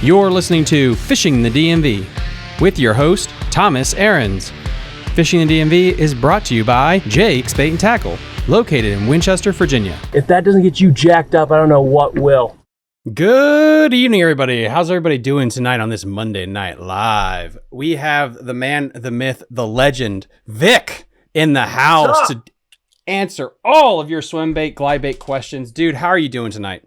You're listening to Fishing the DMV with your host, Thomas Ahrens. Fishing the DMV is brought to you by Jake's Bait and Tackle, located in Winchester, Virginia. If that doesn't get you jacked up, I don't know what will. Good evening, everybody. How's everybody doing tonight on this Monday Night Live? We have the man, the myth, the legend, Vic, in the house to answer all of your swim bait, glide bait questions. Dude, how are you doing tonight?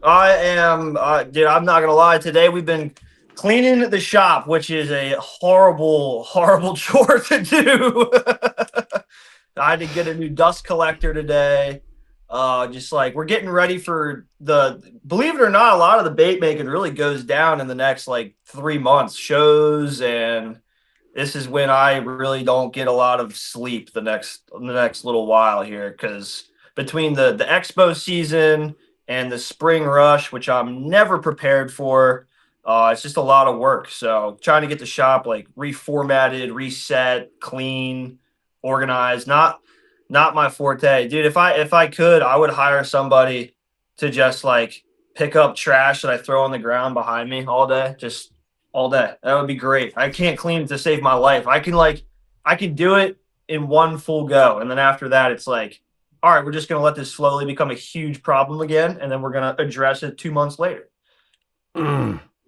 I am, dude, I'm not going to lie. Today we've been cleaning the shop, which is a horrible, horrible chore to do. I had to get a new dust collector today. Just like we're getting ready for believe it or not, a lot of the bait making really goes down in the next like 3 months, shows, and this is when I really don't get a lot of sleep the next little while here, because between the expo season and the spring rush, which I'm never prepared for, it's just a lot of work. So trying to get the shop like reformatted, reset, clean, organized, not my forte, dude. If I could, I would hire somebody to just like pick up trash that I throw on the ground behind me all day, just all day. That would be great. I can't clean to save my life. I can do it in one full go, and then after that, it's like, all right, we're just gonna let this slowly become a huge problem again, and then we're gonna address it 2 months later.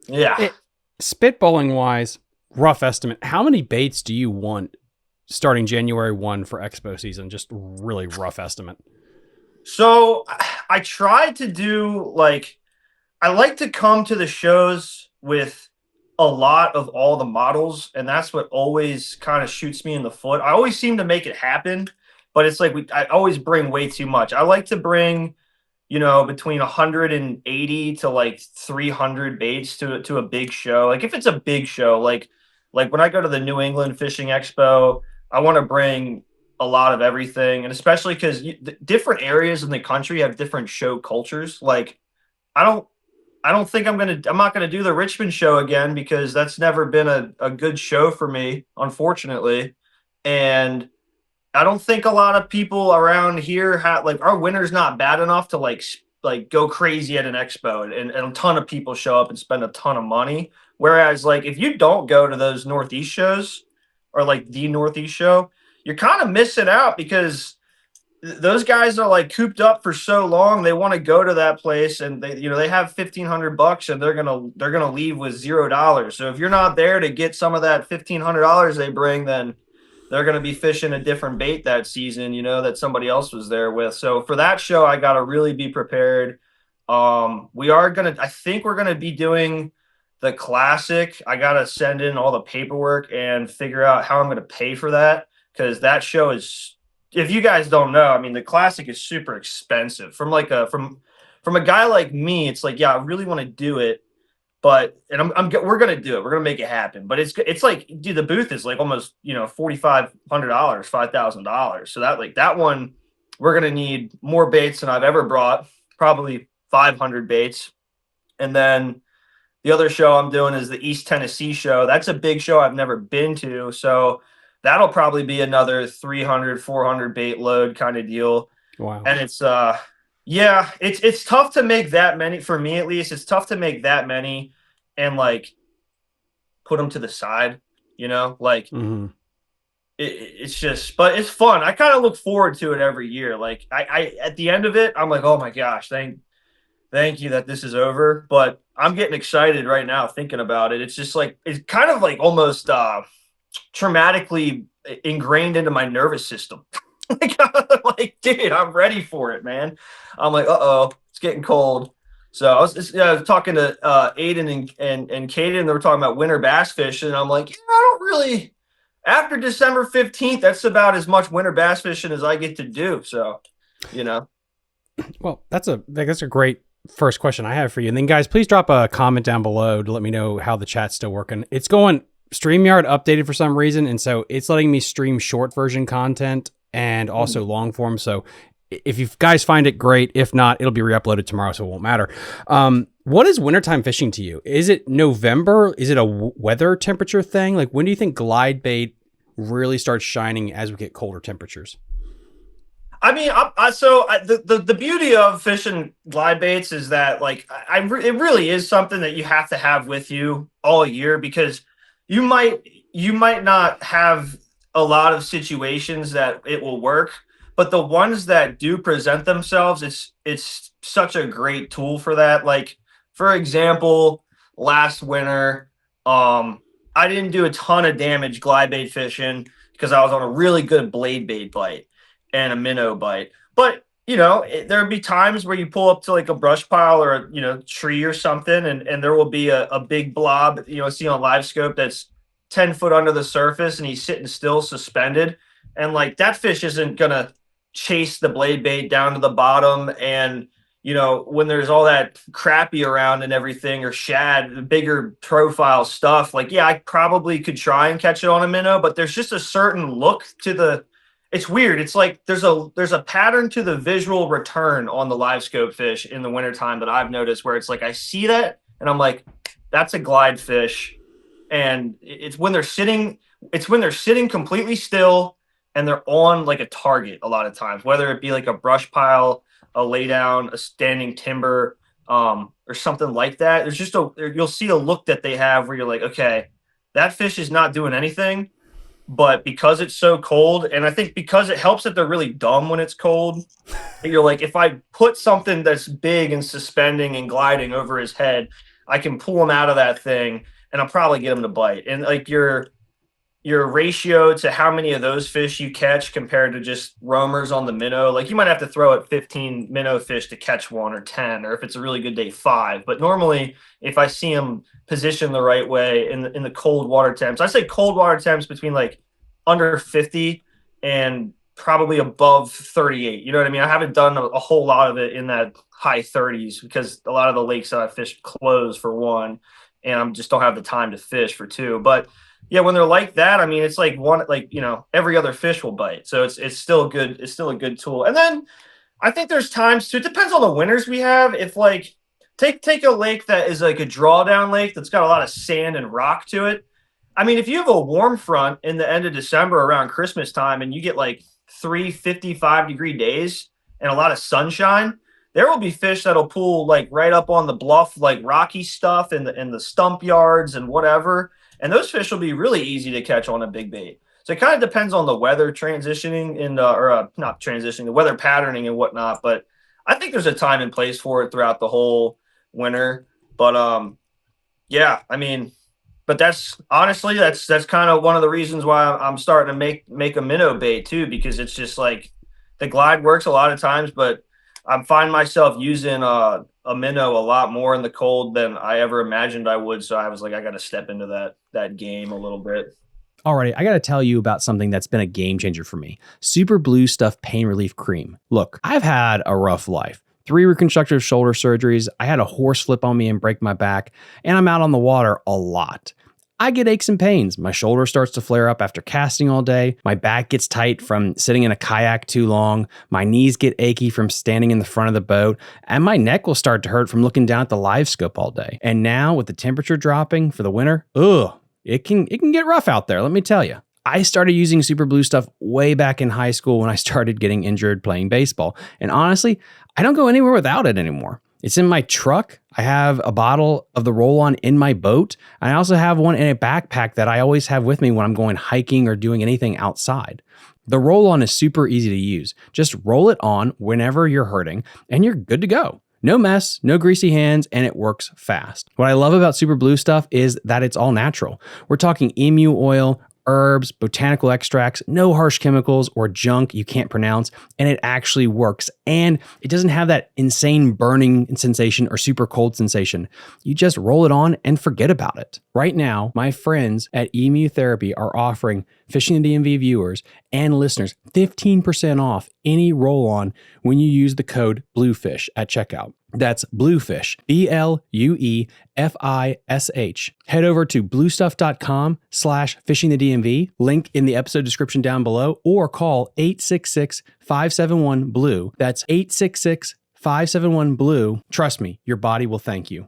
Yeah. Spitballing wise, rough estimate, how many baits do you want starting January 1 for expo season? Just really rough estimate. So I try to do I like to come to the shows with a lot of all the models, and that's what always kind of shoots me in the foot. I always seem to make it happen, but it's like I always bring way too much. I like to bring, between 180 to like 300 baits to a big show. Like if it's a big show, like when I go to the New England Fishing Expo, I want to bring a lot of everything. And especially because different areas in the country have different show cultures. Like I don't think I'm not going to do the Richmond show again, because that's never been a good show for me, unfortunately. And I don't think a lot of people around here have, our winter's not bad enough to like go crazy at an expo and a ton of people show up and spend a ton of money. Whereas like if you don't go to those Northeast shows or like the Northeast show, you're kind of missing out, because those guys are like cooped up for so long. They want to go to that place, and they have $1,500 and they're going to leave with $0. So if you're not there to get some of that $1,500 they bring, then they're going to be fishing a different bait that season, that somebody else was there with. So for that show, I got to really be prepared. I think we're going to be doing the Classic. I got to send in all the paperwork and figure out how I'm going to pay for that, because that show is, if you guys don't know, I mean, the Classic is super expensive. From a guy like me, it's like, yeah, I really want to do it. But we're gonna do it. We're gonna make it happen. But it's like, dude, the booth is like almost $4,500, $5,000. So that one, we're gonna need more baits than I've ever brought, probably 500 baits. And then the other show I'm doing is the East Tennessee show. That's a big show I've never been to, so that'll probably be another 300, 400 bait load kind of deal. Wow. And it's yeah, it's tough to make that many, for me at least. It's tough to make that many and like put them to the side, it's just, but it's fun. I kind of look forward to it every year. Like I at the end of it, I'm like, oh my gosh, thank you that this is over. But I'm getting excited right now thinking about it. It's just like, it's kind of like almost traumatically ingrained into my nervous system. like, dude, I'm ready for it, man. I'm like, it's getting cold. So I was just talking to Aiden and Kaden, and they were talking about winter bass fishing. And I'm like, I don't really, after December 15th, that's about as much winter bass fishing as I get to do. So, Well, that's a great first question I have for you. And then guys, please drop a comment down below to let me know how the chat's still working. It's going StreamYard updated for some reason, and so it's letting me stream short version content and also long form. So if you guys find it, great. If not, it'll be re-uploaded tomorrow, so it won't matter. What is wintertime fishing to you? Is it November? Is it a weather temperature thing? Like, when do you think glide bait really starts shining as we get colder temperatures? I mean, the beauty of fishing glide baits is that like it really is something that you have to have with you all year because you might you might not have a lot of situations that it will work, but the ones that do present themselves, it's such a great tool for that. Like for example, last winter, I didn't do a ton of damage glide bait fishing because I was on a really good blade bait bite and a minnow bite. But there would be times where you pull up to like a brush pile or a tree or something, and there will be a big blob, see on live scope that's 10 foot under the surface and he's sitting still suspended. And like that fish isn't gonna chase the blade bait down to the bottom. And when there's all that crappie around and everything, or shad, the bigger profile stuff, like yeah, I probably could try and catch it on a minnow, but there's just a certain look to the it's weird. It's like there's a pattern to the visual return on the live scope fish in the wintertime that I've noticed where it's like I see that and I'm like, that's a glide fish. And it's when they're sitting completely still and they're on like a target a lot of times, whether it be like a brush pile, a lay down, a standing timber, or something like that. There's just you'll see a look that they have where you're like, okay, that fish is not doing anything. But because it's so cold, and I think because it helps that they're really dumb when it's cold, you're like, if I put something that's big and suspending and gliding over his head, I can pull him out of that thing and I'll probably get him to bite. And like your ratio to how many of those fish you catch compared to just roamers on the minnow, like you might have to throw it 15 minnow fish to catch one, or 10, or if it's a really good day, 5. But normally if I see them positioned the right way in the cold water temps, I say cold water temps between like under 50 and probably above 38. You know what I mean? I haven't done a whole lot of it in that high 30s because a lot of the lakes that I fish close, for one, and I just don't have the time to fish, for 2. But yeah, when they're like that, I mean, it's like every other fish will bite. So it's still good. It's still a good tool. And then I think there's times too, it depends on the winters we have. If like take a lake that is like a drawdown lake that's got a lot of sand and rock to it. I mean, if you have a warm front in the end of December around Christmas time and you get like 3 55-degree days and a lot of sunshine, there will be fish that'll pull like right up on the bluff, like rocky stuff in the stump yards and whatever. And those fish will be really easy to catch on a big bait. So it kind of depends on the weather transitioning not transitioning, the weather patterning and whatnot. But I think there's a time and place for it throughout the whole winter. But yeah, I mean, but that's honestly, that's kind of one of the reasons why I'm starting to make a minnow bait too, because it's just like the glide works a lot of times, but I'm finding myself using a minnow a lot more in the cold than I ever imagined I would. So I was like, I got to step into that game a little bit. Alrighty, I gotta tell you about something that's been a game changer for me. Super Blue Stuff Pain Relief Cream. Look, I've had a rough life. 3 reconstructive shoulder surgeries, I had a horse flip on me and break my back, and I'm out on the water a lot. I get aches and pains. My shoulder starts to flare up after casting all day. My back gets tight from sitting in a kayak too long. My knees get achy from standing in the front of the boat. And my neck will start to hurt from looking down at the live scope all day. And now with the temperature dropping for the winter, it can get rough out there, let me tell you. I started using Super Blue Stuff way back in high school when I started getting injured playing baseball. And honestly, I don't go anywhere without it anymore. It's in my truck. I have a bottle of the roll-on in my boat. And I also have one in a backpack that I always have with me when I'm going hiking or doing anything outside. The roll-on is super easy to use. Just roll it on whenever you're hurting and you're good to go. No mess, no greasy hands, and it works fast. What I love about Super Blue Stuff is that it's all natural. We're talking emu oil, herbs, botanical extracts, no harsh chemicals or junk you can't pronounce, and it actually works. And it doesn't have that insane burning sensation or super cold sensation. You just roll it on and forget about it. Right now, my friends at Emu Therapy are offering Fishing the DMV viewers and listeners 15% off any roll-on when you use the code BLUEFISH at checkout. That's Bluefish, BLUEFISH. Head over to bluestuff.com/fishingthedmv, link in the episode description down below, or call 866-571-BLUE. That's 866-571-BLUE. Trust me, your body will thank you.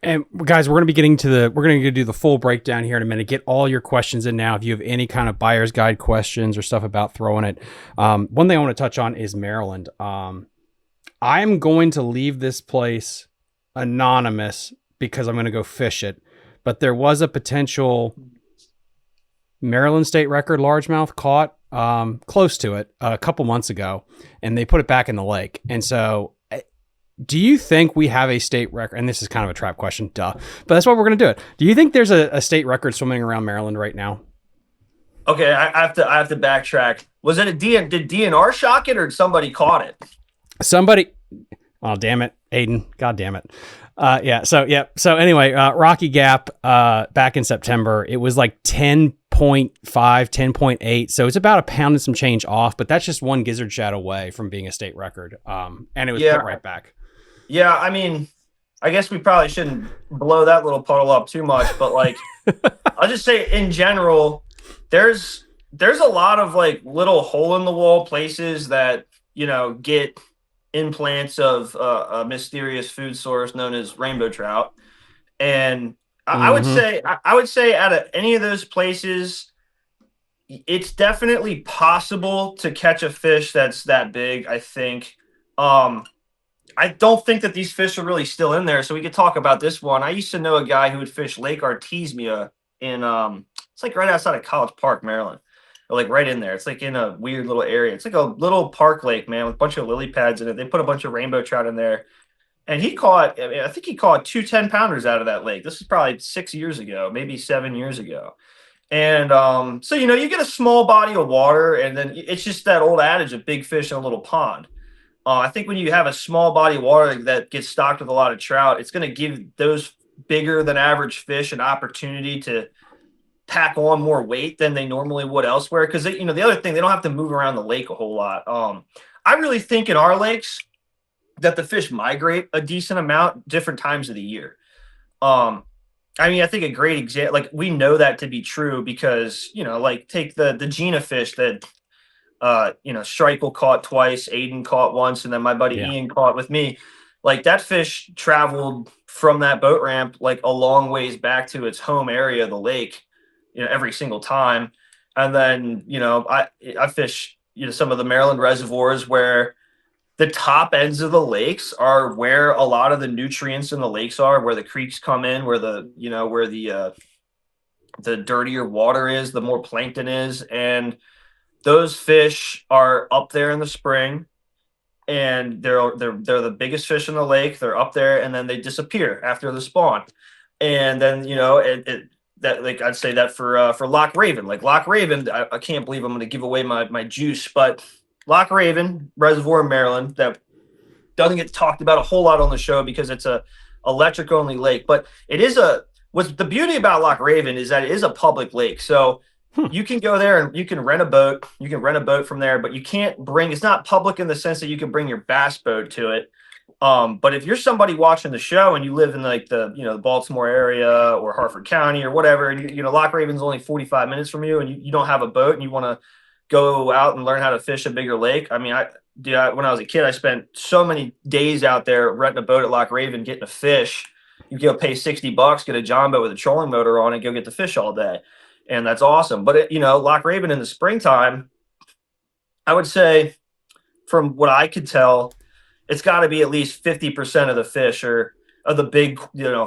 And guys, we're going to do the full breakdown here in a minute. Get all your questions in now. If you have any kind of buyer's guide questions or stuff about throwing it. One thing I want to touch on is Maryland. I am going to leave this place anonymous because I'm going to go fish it. But there was a potential Maryland state record largemouth caught close to it a couple months ago, and they put it back in the lake. And so do you think we have a state record? And this is kind of a trap question, duh. But that's why we're going to do it. Do you think there's a state record swimming around Maryland right now? Okay, I have to backtrack. Was it did DNR shock it or somebody caught it? Somebody. Oh, damn it, Aiden. God damn it. So anyway, Rocky Gap back in September, it was like 10.5, 10.8. So it's about a pound and some change off, but that's just one gizzard shad away from being a state record. And it was put right back. Yeah, I mean, I guess we probably shouldn't blow that little puddle up too much, but like, I'll just say in general, there's a lot of like little hole in the wall places that, get implants of a mysterious food source known as rainbow trout. And I would say out of any of those places, it's definitely possible to catch a fish that's that big, I think. I don't think that these fish are really still in there, so we could talk about this one. I used to know a guy who would fish Lake Artesia in it's like right outside of College Park, Maryland. Or like right in there. It's like in a weird little area. It's like a little park lake, man, with a bunch of lily pads in it. They put a bunch of rainbow trout in there. And I think he caught 2 10-pounders out of that lake. This is probably 6 years ago, maybe 7 years ago. And so, you get a small body of water, and then it's just that old adage of big fish in a little pond. I think when you have a small body of water that gets stocked with a lot of trout, it's going to give those bigger than average fish an opportunity to pack on more weight than they normally would elsewhere. Because, the other thing, they don't have to move around the lake a whole lot. I really think in our lakes that the fish migrate a decent amount different times of the year. I think a great example, like we know that to be true because, like take the Gina fish that, Strikel caught twice, Aiden caught once, and then my buddy Ian caught with me. Like that fish traveled from that boat ramp like a long ways back to its home area, the lake, every single time. And then, I fish, some of the Maryland reservoirs where the top ends of the lakes are where a lot of the nutrients in the lakes are, where the creeks come in, where the dirtier water is, the more plankton is. And those fish are up there in the spring, and they're the biggest fish in the lake. They're up there, and then they disappear after the spawn. And then that like I'd say that for Loch Raven. Like Loch Raven, I can't believe I'm going to give away my juice, but Loch Raven reservoir in Maryland that doesn't get talked about a whole lot on the show because it's a electric only lake, but it is what's the beauty about Loch Raven is that it is a public lake. So you can go there and you can rent a boat. You can rent a boat from there, but you can't it's not public in the sense that you can bring your bass boat to it. But if you're somebody watching the show and you live in like the Baltimore area or Harford County or whatever, and Loch Raven's only 45 minutes from you, and you don't have a boat and you want to go out and learn how to fish a bigger lake. I mean, when I was a kid, I spent so many days out there renting a boat at Loch Raven, getting a fish. You go pay $60, get a John boat with a trolling motor on it, go get the fish all day. And that's awesome. But Loch Raven in the springtime, I would say from what I could tell, it's got to be at least 50% of the fish or of the big,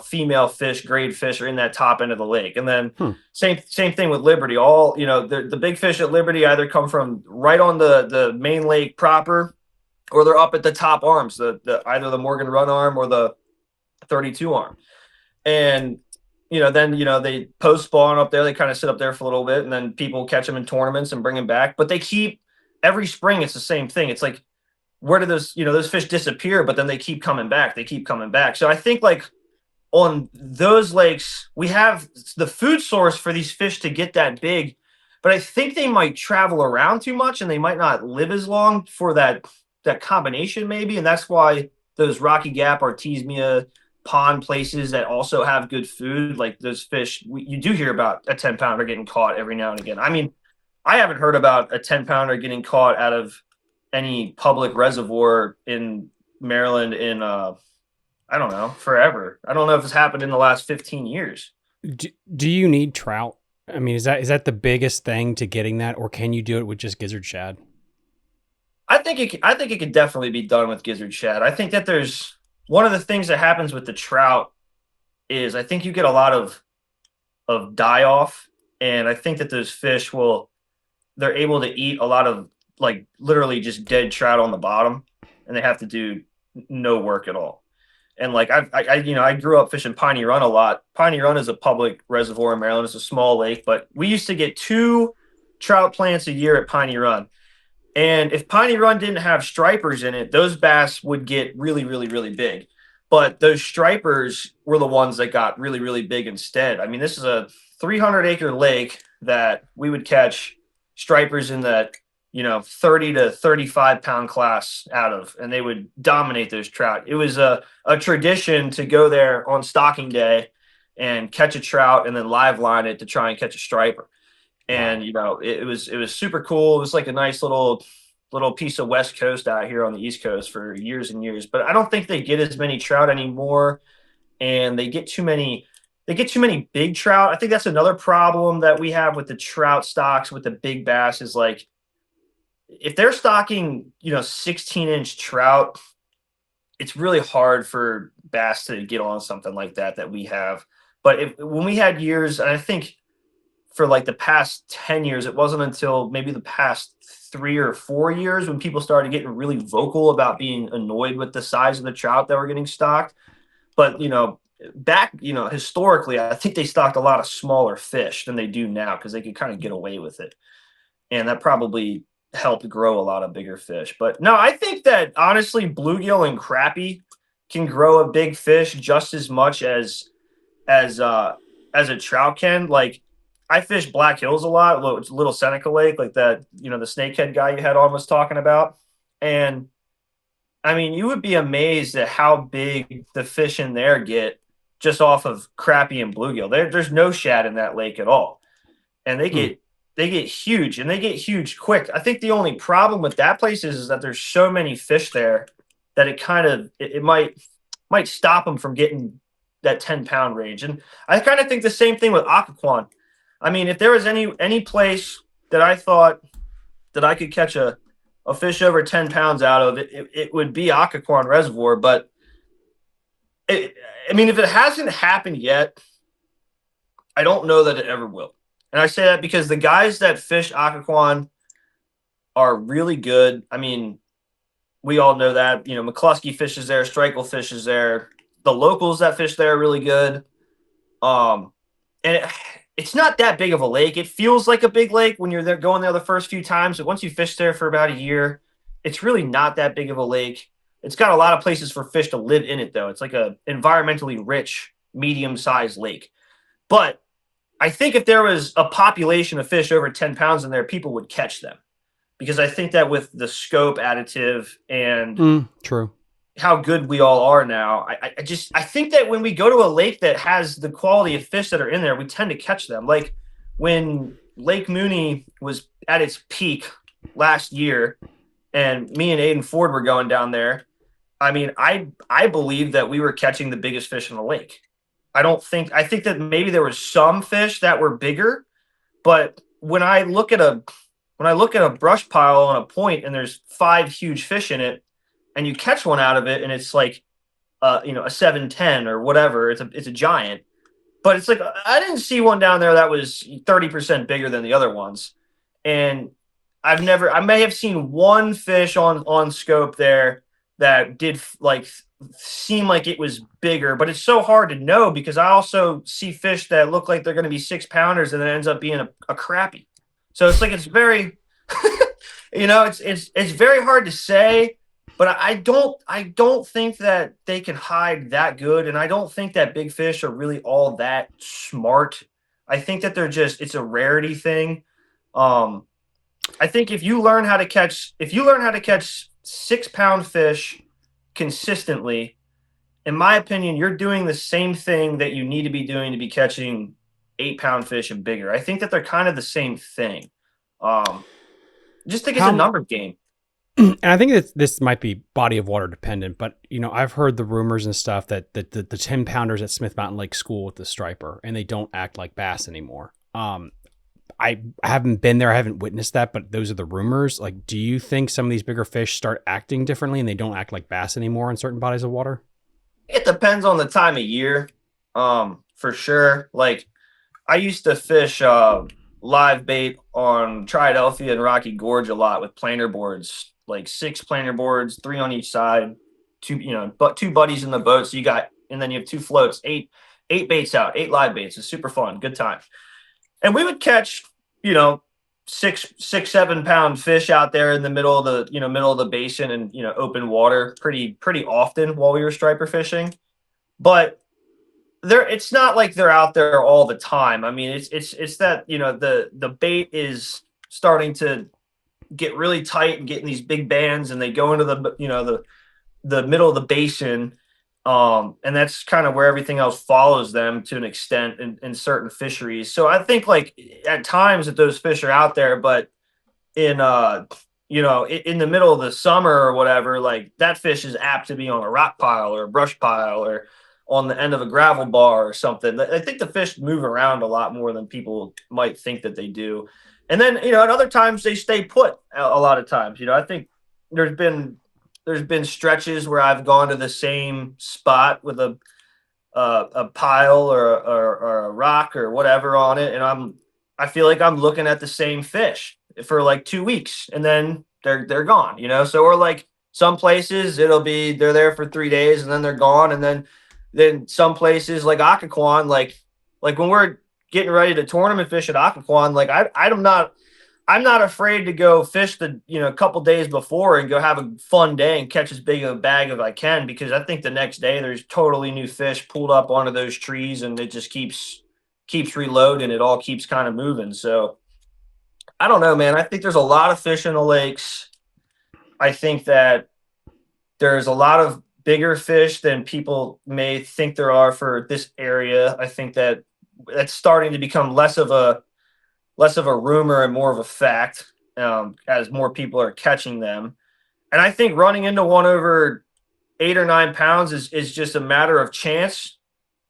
female fish, grade fish are in that top end of the lake. And then same thing with Liberty. All, the big fish at Liberty either come from right on the main lake proper, or they're up at the top arms, the either the Morgan Run arm or the 32 arm. And, then, they post spawn up there. They kind of sit up there for a little bit, and then people catch them in tournaments and bring them back. But they keep every spring. It's the same thing. It's like, where do those fish disappear? But then they keep coming back. They keep coming back. So I think like on those lakes, we have the food source for these fish to get that big, but I think they might travel around too much and they might not live as long for that combination maybe. And that's why those Rocky Gap, Artesia pond places that also have good food, like those fish, you do hear about a 10-pounder getting caught every now and again. I mean, I haven't heard about a 10-pounder getting caught out of any public reservoir in Maryland in I I don't know, forever. I don't know if it's happened in the last 15 years. Do you need trout? I mean, is that the biggest thing to getting that, or can you do it with just gizzard shad? I think it could definitely be done with gizzard shad. I think that there's one of the things that happens with the trout is I think you get a lot of die off, and I think that those fish they're able to eat a lot of like literally just dead trout on the bottom, and they have to do no work at all. And like I grew up fishing Piney Run a lot. Piney Run is a public reservoir in Maryland. It's a small lake, but we used to get 2 trout plants a year at Piney Run. And if Piney Run didn't have stripers in it, those bass would get really, really, really big. But those stripers were the ones that got really, really big instead. I mean, this is a 300-acre lake that we would catch stripers in that, 30 to 35 pound class out of, and they would dominate those trout. It was a tradition to go there on stocking day and catch a trout and then live line it to try and catch a striper. And it was super cool. It was like a nice little piece of West Coast out here on the East Coast for years and years. But I don't think they get as many trout anymore, and they get too many big trout. I think that's another problem that we have with the trout stocks with the big bass is like if they're stocking 16-inch trout, it's really hard for bass to get on something like that we have. But when we had years, and I think for like the past 10 years, it wasn't until maybe the past 3 or 4 years when people started getting really vocal about being annoyed with the size of the trout that were getting stocked. But, back, historically, I think they stocked a lot of smaller fish than they do now because they could kind of get away with it. And that probably helped grow a lot of bigger fish. But no, I think that honestly, bluegill and crappie can grow a big fish just as much as a trout can. Like, I fish Black Hills a lot, Little Seneca Lake, like that, the snakehead guy you had on was talking about. And I mean, you would be amazed at how big the fish in there get just off of crappie and bluegill. There's no shad in that lake at all. And they get huge, and they get huge quick. I think the only problem with that place is that there's so many fish there that it might stop them from getting that 10-pound range. And I kind of think the same thing with Occoquan. I mean, if there was any place that I thought that I could catch a fish over 10 pounds out of, it would be Occoquan Reservoir. But, if it hasn't happened yet, I don't know that it ever will. And I say that because the guys that fish Occoquan are really good. I mean, we all know that. McCluskey fishes there, Streichel fishes there. The locals that fish there are really good. It's not that big of a lake. It feels like a big lake when you're there going there the first few times, but once you fish there for about a year, it's really not that big of a lake. It's got a lot of places for fish to live in it, though. It's like a environmentally rich, medium-sized lake. But I think if there was a population of fish over 10 pounds in there, people would catch them. Because I think that with the scope additive and true. How good we all are now, I think that when we go to a lake that has the quality of fish that are in there, we tend to catch them. Like when Lake Mooney was at its peak last year, and me and Aiden Ford were going down there. I mean, I believe that we were catching the biggest fish in the lake. I think that maybe there was some fish that were bigger, but when I look at a brush pile on a point and there's 5 huge fish in it, and you catch one out of it, and it's like, a 710 or whatever. It's a giant, but it's like I didn't see one down there that was 30% bigger than the other ones, and I may have seen one fish on scope there that did like seem like it was bigger, but it's so hard to know because I also see fish that look like they're going to be 6-pounders and it ends up being a crappie. So it's like it's very, it's very hard to say. But I don't think that they can hide that good, and I don't think that big fish are really all that smart. I think that it's a rarity thing. I think if you learn how to catch 6-pound fish consistently, in my opinion, you're doing the same thing that you need to be doing to be catching 8-pound fish and bigger. I think that they're kind of the same thing. Just think it's a number game. And I think that this might be body of water dependent, but I've heard the rumors and stuff that the 10 pounders at Smith Mountain Lake school with the striper, and they don't act like bass anymore. I haven't been there, I haven't witnessed that, but those are the rumors. Like, do you think some of these bigger fish start acting differently and they don't act like bass anymore in certain bodies of water? It depends on the time of year, for sure. Like I used to fish live bait on Triadelphia and Rocky Gorge a lot with planer boards, like 6 planer boards, 3 on each side, but 2 buddies in the boat. So and then you have 2 floats, 8 baits out, 8 live baits. It's super fun, good time. And we would catch, 6-7 pound fish out there in the middle of the basin and open water pretty often while we were striper fishing. But it's not like they're out there all the time. I mean, it's that the bait is starting to get really tight and get in these big bands, and they go into the middle of the basin. And that's kind of where everything else follows them to an extent in certain fisheries. So I think like at times that those fish are out there, but in in the middle of the summer or whatever, like that fish is apt to be on a rock pile or a brush pile or on the end of a gravel bar or something. I think the fish move around a lot more than people might think that they do. And then, at other times they stay put a lot of times. I think there's been stretches where I've gone to the same spot with a pile or a rock or whatever on it, and I feel like I'm looking at the same fish for like 2 weeks, and then they're gone. So, or like some places they're there for 3 days and then they're gone, and then some places like Occoquan, like when we're getting ready to tournament fish at Occoquan, like I'm not afraid to go fish a couple days before and go have a fun day and catch as big of a bag as I can, because I think the next day there's totally new fish pulled up onto those trees, and it just keeps reloading. It all keeps kind of moving. So I don't know, man. I think there's a lot of fish in the lakes. I think that there's a lot of bigger fish than people may think there are for this area. I think that that's starting to become less of a rumor and more of a fact, as more people are catching them. And I think running into one over 8 or 9 pounds is just a matter of chance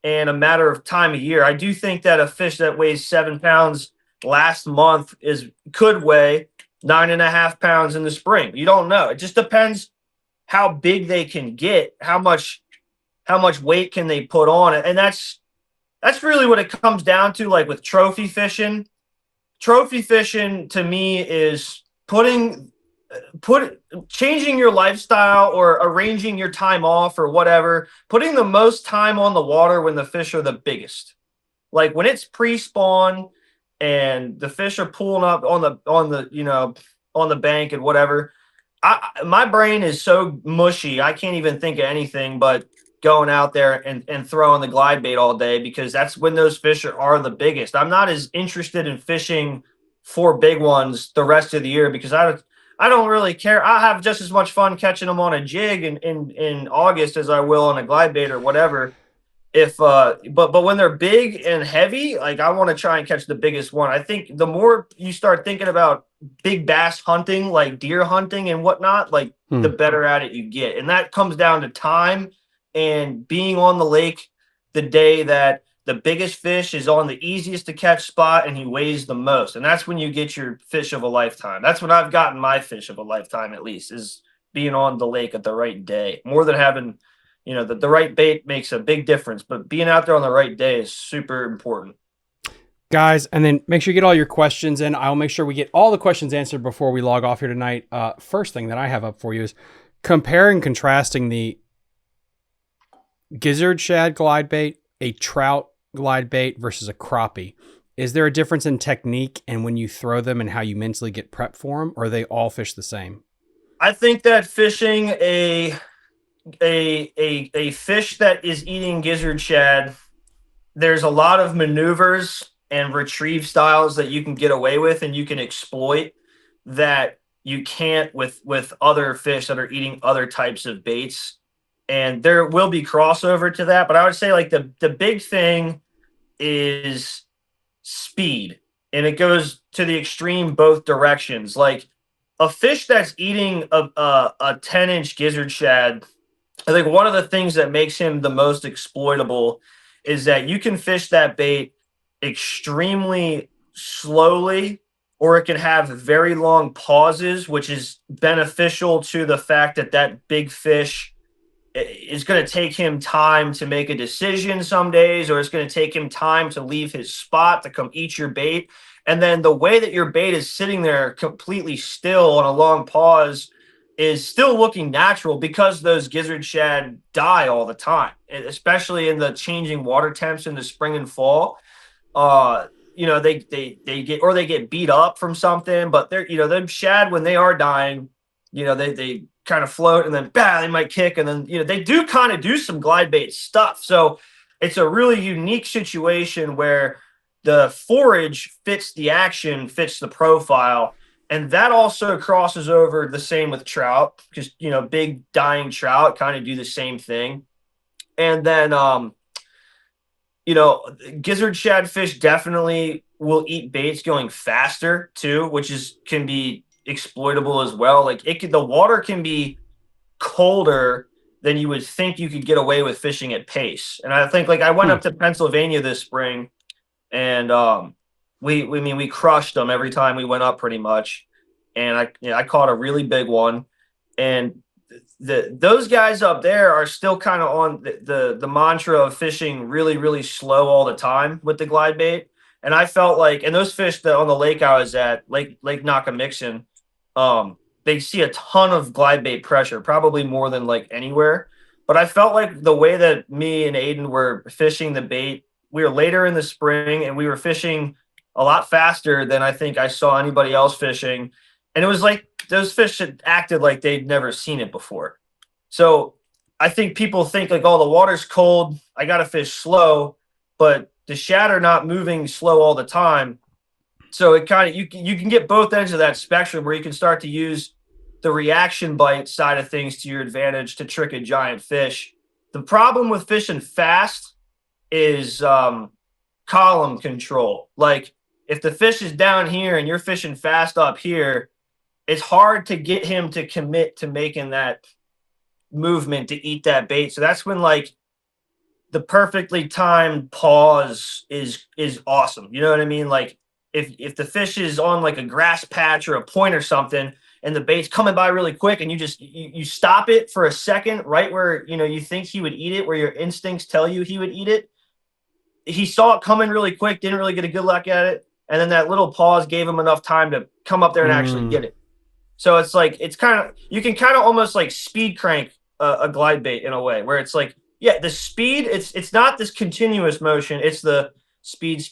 and a matter of time of year. I do think that a fish that weighs 7 pounds last month could weigh 9.5 pounds in the spring. You don't know. It just depends how big they can get, how much weight can they put on it. And that's really what it comes down to. Like with trophy fishing to me is changing your lifestyle or arranging your time off or whatever, putting the most time on the water when the fish are the biggest. Like when it's pre-spawn and the fish are pulling up on the bank and whatever. My brain is so mushy, I can't even think of anything but going out there and throwing the glide bait all day, because that's when those fish are the biggest. I'm not as interested in fishing for big ones the rest of the year, because I don't really care. I have just as much fun catching them on a jig in August as I will on a glide bait or whatever. But when they're big and heavy, like I want to try and catch the biggest one. I think the more you start thinking about big bass hunting, like deer hunting and whatnot, like the better at it you get. And that comes down to time and being on the lake the day that the biggest fish is on the easiest to catch spot and he weighs the most. And that's when you get your fish of a lifetime. That's when I've gotten my fish of a lifetime, at least, is being on the lake at the right day. More than having, the right bait makes a big difference, but being out there on the right day is super important. Guys, and then make sure you get all your questions in. I'll make sure we get all the questions answered before we log off here tonight. First thing that I have up for you is comparing and contrasting the gizzard shad glide bait, a trout glide bait versus a crappie. Is there a difference in technique and when you throw them and how you mentally get prepped for them, or are they all fish the same? I think that fishing a fish that is eating gizzard shad, there's a lot of maneuvers and retrieve styles that you can get away with and you can exploit that you can't with other fish that are eating other types of baits. And there will be crossover to that, but I would say like the big thing is speed, and it goes to the extreme both directions. Like a fish that's eating a 10-inch gizzard shad, I think one of the things that makes him the most exploitable is that you can fish that bait extremely slowly, or it can have very long pauses, which is beneficial to the fact that that big fish is going to take him time to make a decision some days, or it's going to take him time to leave his spot to come eat your bait. And then the way that your bait is sitting there completely still on a long pause is still looking natural, because those gizzard shad die all the time, especially in the changing water temps in the spring and fall. They get beat up from something, but they're, them shad, when they are dying, they kind of float, and then they might kick, and then they do kind of do some glide bait stuff. So it's a really unique situation where the forage fits the action, fits the profile, and that also crosses over the same with trout, because big dying trout kind of do the same thing. And then gizzard shad fish definitely will eat baits going faster too, which can be exploitable as well. Like the water can be colder than you would think you could get away with fishing at pace. And I think, like, I went up to Pennsylvania this spring, and we crushed them every time we went up pretty much. And I caught a really big one, and those guys up there are still kind of on the mantra of fishing really, really slow all the time with the glide bait. And I felt like, and those fish that on the lake I was at, Lake Nakamixon, they see a ton of glide bait pressure, probably more than like anywhere. But I felt like the way that me and Aiden were fishing the bait, we were later in the spring, and we were fishing a lot faster than I think I saw anybody else fishing. And it was like those fish had acted like they'd never seen it before. So I think people think like, oh, the water's cold, I got to fish slow, but the shad are not moving slow all the time. So it kind of, you can get both ends of that spectrum, where you can start to use the reaction bite side of things to your advantage to trick a giant fish. The problem with fishing fast is column control. Like, if the fish is down here and you're fishing fast up here, it's hard to get him to commit to making that movement to eat that bait. So that's when, like, the perfectly timed pause is awesome. You know what I mean? Like, if the fish is on like a grass patch or a point or something, and the bait's coming by really quick, and you stop it for a second right where you think he would eat it, where your instincts tell you he would eat it. He saw it coming really quick, didn't really get a good look at it, and then that little pause gave him enough time to come up there and actually get it. So it's like, you can kind of almost like speed crank a glide bait in a way, where it's like, yeah, the speed, it's not this continuous motion, it's the speed,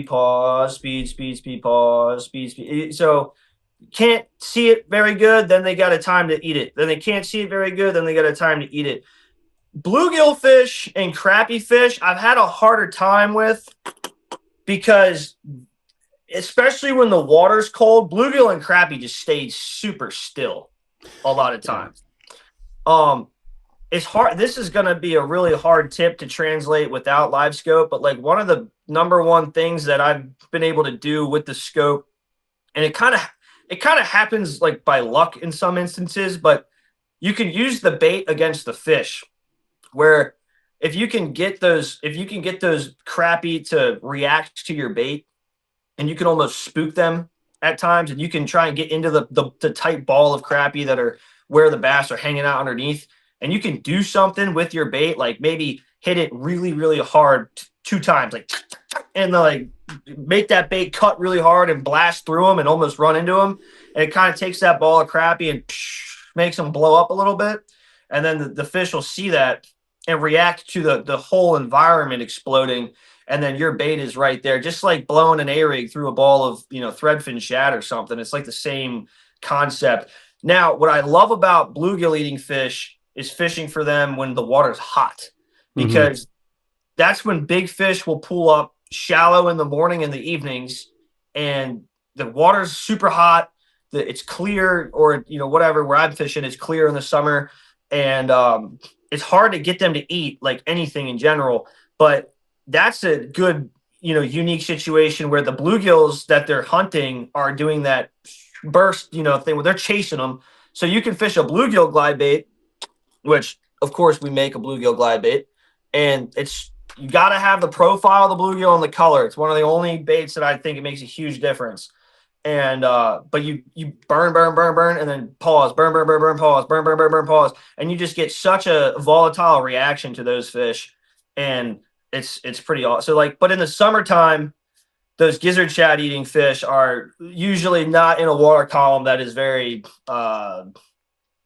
pause, speed, pause, speed. So can't see it very good, then they got a time to eat it. Then they can't see it very good, then they got a time to eat it. Bluegill fish and crappie fish, I've had a harder time with, because especially when the water's cold, bluegill and crappie just stay super still a lot of times. It's hard. This is going to be a really hard tip to translate without live scope, but like, one of the number one things that I've been able to do with the scope, and it kind of happens like by luck in some instances, but you can use the bait against the fish, where if you can get those crappie to react to your bait, and you can almost spook them at times, and you can try and get into the tight ball of crappie that are where the bass are hanging out underneath, and you can do something with your bait, like maybe hit it really, really hard 2 times, like, and like make that bait cut really hard and blast through them and almost run into them. And it kind of takes that ball of crappie and makes them blow up a little bit. And then the fish will see that and react to the whole environment exploding. And then your bait is right there, just like blowing an A-rig through a ball of, threadfin shad or something. It's like the same concept. Now, what I love about bluegill eating fish is fishing for them when the water's hot, because that's when big fish will pull up shallow in the morning and the evenings, and the water's super hot. It's clear, or, whatever, where I'm fishing, it's clear in the summer. And it's hard to get them to eat, like anything in general, but that's a good, unique situation where the bluegills that they're hunting are doing that burst, thing where they're chasing them. So you can fish a bluegill glide bait, which of course we make a bluegill glide bait, and you got to have the profile of the bluegill and the color. It's one of the only baits that I think it makes a huge difference. And but you burn, and then pause, burn, pause, burn, pause, and you just get such a volatile reaction to those fish, and it's pretty awesome. So like, but in the summertime, those gizzard shad eating fish are usually not in a water column that is very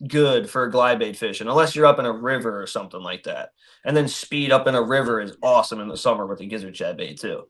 good for glide bait fishing, unless you're up in a river or something like that. And then speed up in a river is awesome in the summer with the gizzard shad bait too.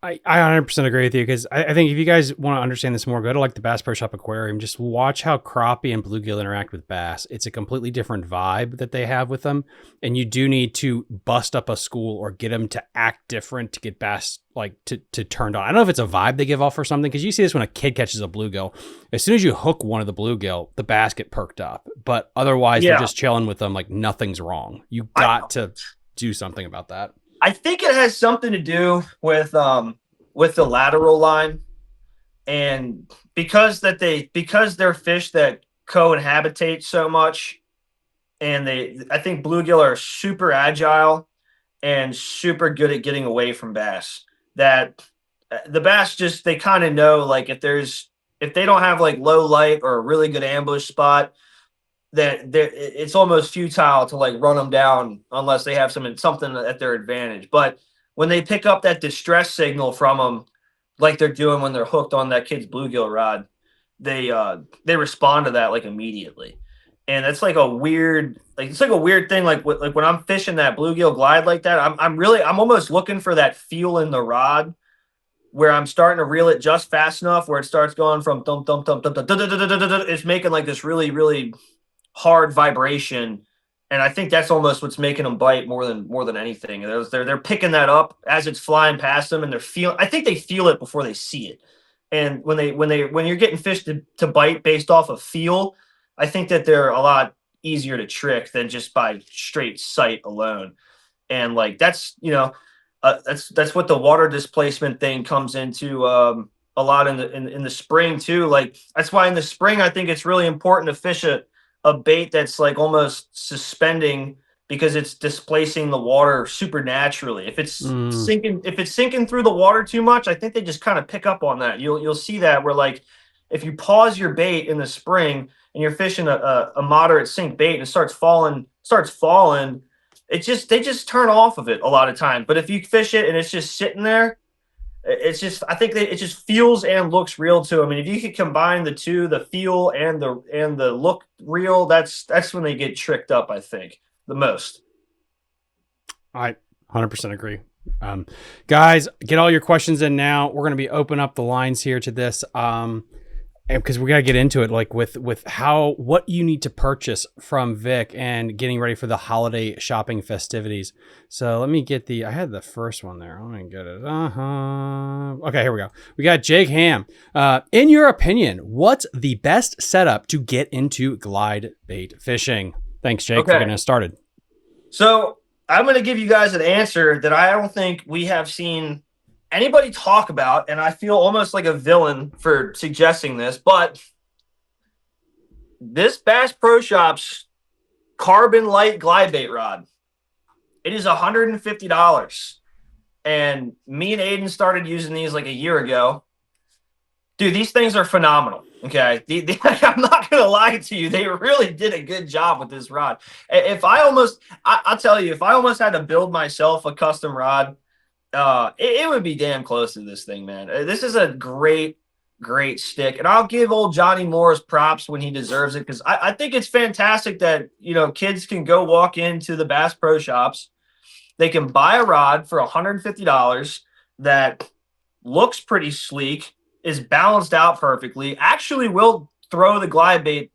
I 100% agree with you, because I think if you guys want to understand this more, go to like the Bass Pro Shop Aquarium. Just watch how crappie and bluegill interact with bass. It's a completely different vibe that they have with them, and you do need to bust up a school or get them to act different to get bass like to turned on. I don't know if it's a vibe they give off or something, because you see this when a kid catches a bluegill. As soon as you hook one of the bluegill, the bass get perked up, but otherwise they're just chilling with them like nothing's wrong. You got to do something about that. I think it has something to do with the lateral line, and because they're fish that cohabitate so much, and I think bluegill are super agile and super good at getting away from bass. That the bass they kind of know, like if they don't have like low light or a really good ambush spot, that it's almost futile to like run them down unless they have something at their advantage. But when they pick up that distress signal from them, like they're doing when they're hooked on that kid's bluegill rod, they respond to that like immediately. And that's like it's like a weird thing. Like when I'm fishing that bluegill glide like that, I'm almost looking for that feel in the rod where I'm starting to reel it just fast enough where it starts going from thump, thump, thump, thump, thump, it's making like this really, really hard vibration, and I think that's almost what's making them bite more than anything. They're picking that up as it's flying past them, and I think they feel it before they see it. And when you're getting fish to bite based off of feel, I think that they're a lot easier to trick than just by straight sight alone. And like that's what the water displacement thing comes into a lot in the spring too. Like that's why in the spring I think it's really important to fish a bait that's like almost suspending, because it's displacing the water supernaturally. If it's sinking through the water too much, I think they just kind of pick up on that. You'll see that where like if you pause your bait in the spring and you're fishing a moderate sink bait and it starts falling, they just turn off of it a lot of times. But if you fish it and it's just sitting there, I think that it just feels and looks real to them. And if you could combine the two, the feel and the look real, that's when they get tricked up, I think, the most. I 100% agree. Guys, get all your questions in now. We're going to be open up the lines here to this. Because we got to get into it, like with what you need to purchase from Vic and getting ready for the holiday shopping festivities. So let me get I had the first one there. Let me get it. Okay, here we go. We got Jake Ham. In your opinion, what's the best setup to get into glide bait fishing? Thanks, Jake, for getting us started. So I'm going to give you guys an answer that I don't think we have seen anybody talk about, and I feel almost like a villain for suggesting this, but this Bass Pro Shops Carbon Light glide bait rod, it is $150. And me and Aiden started using these like a year ago. Dude, these things are phenomenal. Okay. I'm not going to lie to you. They really did a good job with this rod. I'll tell you, if I almost had to build myself a custom rod, it would be damn close to this thing, man. This is a great stick, and I'll give old Johnny Morris props when he deserves it, because I think it's fantastic that kids can go walk into the Bass Pro Shops, they can buy a rod for $150 that looks pretty sleek, is balanced out perfectly, actually will throw the glide bait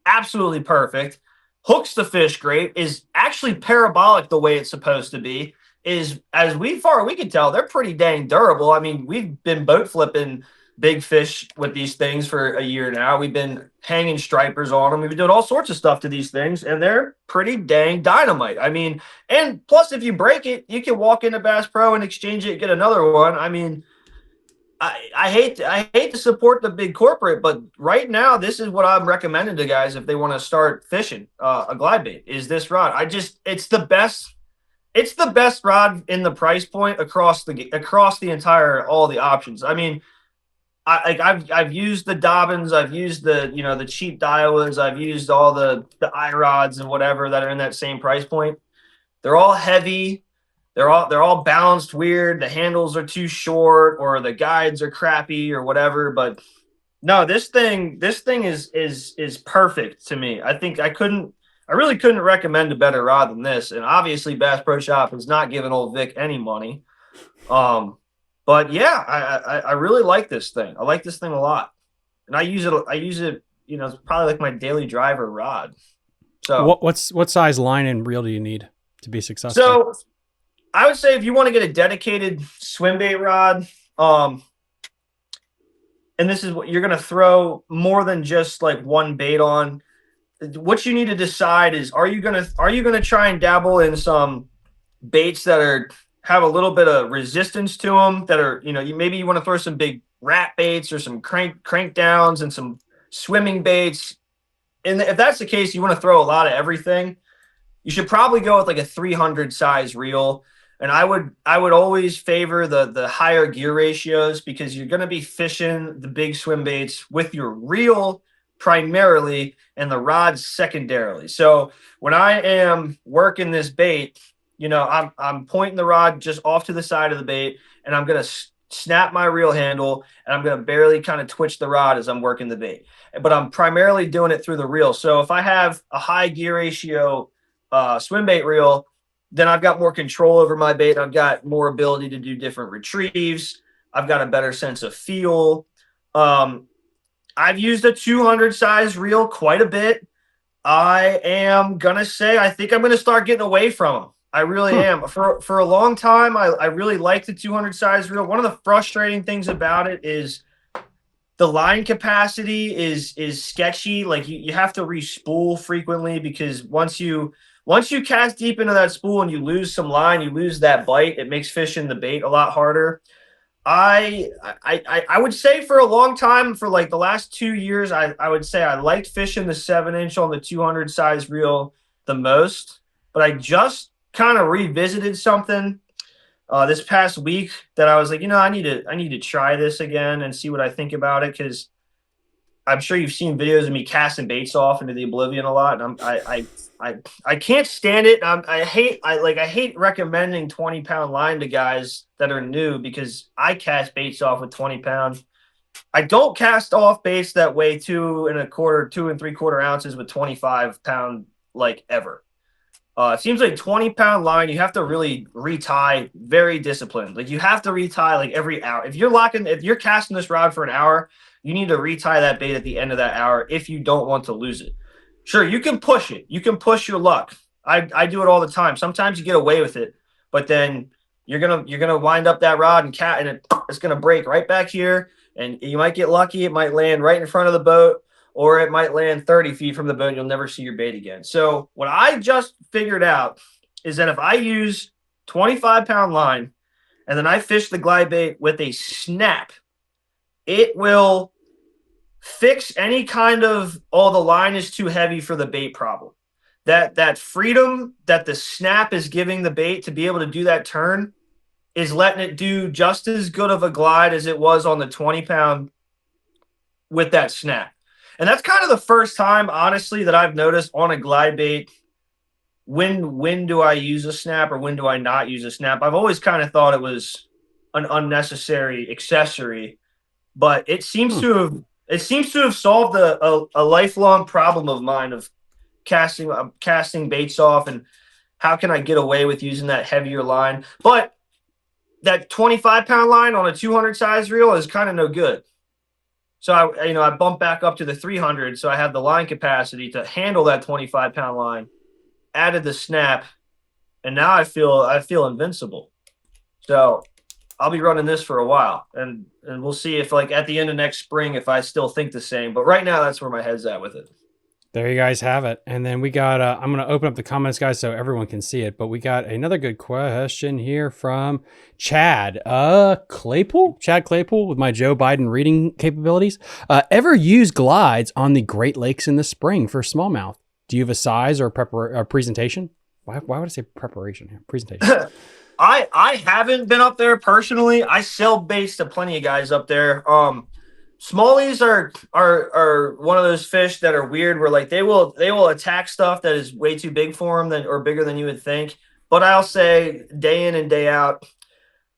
absolutely perfect, hooks the fish great, is actually parabolic the way it's supposed to be. Is, as far as we can tell, they're pretty dang durable. I mean, we've been boat flipping big fish with these things for a year now. We've been hanging stripers on them. We've been doing all sorts of stuff to these things, and they're pretty dang dynamite. I mean, and plus, if you break it, you can walk into Bass Pro and exchange it, get another one. I mean, I hate to support the big corporate, but right now this is what I'm recommending to guys if they want to start fishing a glide bait is this rod. It's the best rod in the price point across the entire all the options. I mean, I've used the Dobbins, I've used the cheap Daiwas, I've used all the iRods and whatever that are in that same price point. They're all heavy. They're all balanced weird. The handles are too short, or the guides are crappy, or whatever. But no, this thing is perfect to me. I really couldn't recommend a better rod than this. And obviously, Bass Pro Shop is not giving old Vic any money. But yeah, I really like this thing. I like this thing a lot, and I use it. It's probably like my daily driver rod. So What size line and reel do you need to be successful? So I would say if you want to get a dedicated swim bait rod, and this is what you're going to throw more than just like one bait on. What you need to decide is are you going to try and dabble in some baits that have a little bit of resistance to them that are, maybe you want to throw some big rat baits or some crank downs and some swimming baits. And if that's the case, you want to throw a lot of everything. You should probably go with like a 300 size reel. And I would always favor the higher gear ratios because you're going to be fishing the big swim baits with your reel primarily and the rods secondarily. So when I am working this bait, I'm pointing the rod just off to the side of the bait, and I'm going to snap my reel handle, and I'm going to barely kind of twitch the rod as I'm working the bait. But I'm primarily doing it through the reel. So if I have a high gear ratio swim bait reel, then I've got more control over my bait. I've got more ability to do different retrieves. I've got a better sense of feel. I've used a 200 size reel quite a bit. I am going to say I think I'm going to start getting away from them. I really am. For a long time, I really liked the 200 size reel. One of the frustrating things about it is the line capacity is sketchy. Like you have to re-spool frequently because once you cast deep into that spool and you lose some line, you lose that bite. It makes fishing the bait a lot harder. I would say for a long time, for like the last 2 years, I would say I liked fishing the 7-inch on the 200 size reel the most, but I just kind of revisited something this past week that I was like, I need to try this again and see what I think about it, because I'm sure you've seen videos of me casting baits off into the oblivion a lot, and I can't stand it. I hate recommending 20-pound line to guys that are new because I cast baits off with 20-pound. I don't cast off baits that weigh 2 3/4 ounces with 25-pound like ever. It seems like 20-pound line, you have to really retie very disciplined. Like you have to retie like every hour. If you're casting this rod for an hour, you need to retie that bait at the end of that hour if you don't want to lose it. Sure, you can push it. You can push your luck. I do it all the time. Sometimes you get away with it, but then you're gonna wind up that rod and it's gonna break right back here, and you might get lucky. It might land right in front of the boat, or it might land 30 feet from the boat and you'll never see your bait again. So what I just figured out is that if I use 25-pound line and then I fish the glide bait with a snap, it will fix any kind of, the line is too heavy for the bait problem. That freedom that the snap is giving the bait to be able to do that turn is letting it do just as good of a glide as it was on the 20-pound with that snap. And that's kind of the first time, honestly, that I've noticed on a glide bait, when do I use a snap or when do I not use a snap? I've always kind of thought it was an unnecessary accessory, but it seems to have solved a lifelong problem of mine of casting baits off and how can I get away with using that heavier line. But that 25-pound line on a 200 size reel is kind of no good. So I bumped back up to the 300, so I have the line capacity to handle that 25-pound line. Added the snap, and now I feel invincible. So I'll be running this for a while, and we'll see if like at the end of next spring if I still think the same. But right now, that's where my head's at with it. There you guys have it. And then we got, I'm going to open up the comments, guys, so everyone can see it. But we got another good question here from Chad Claypool. Chad Claypool with my Joe Biden reading capabilities. Ever use glides on the Great Lakes in the spring for smallmouth? Do you have a size or presentation? Why would I say preparation here? Presentation. I haven't been up there personally. I sell baits to plenty of guys up there. Smallies are one of those fish that are weird where like they will attack stuff that is way too big for them or bigger than you would think. But I'll say day in and day out,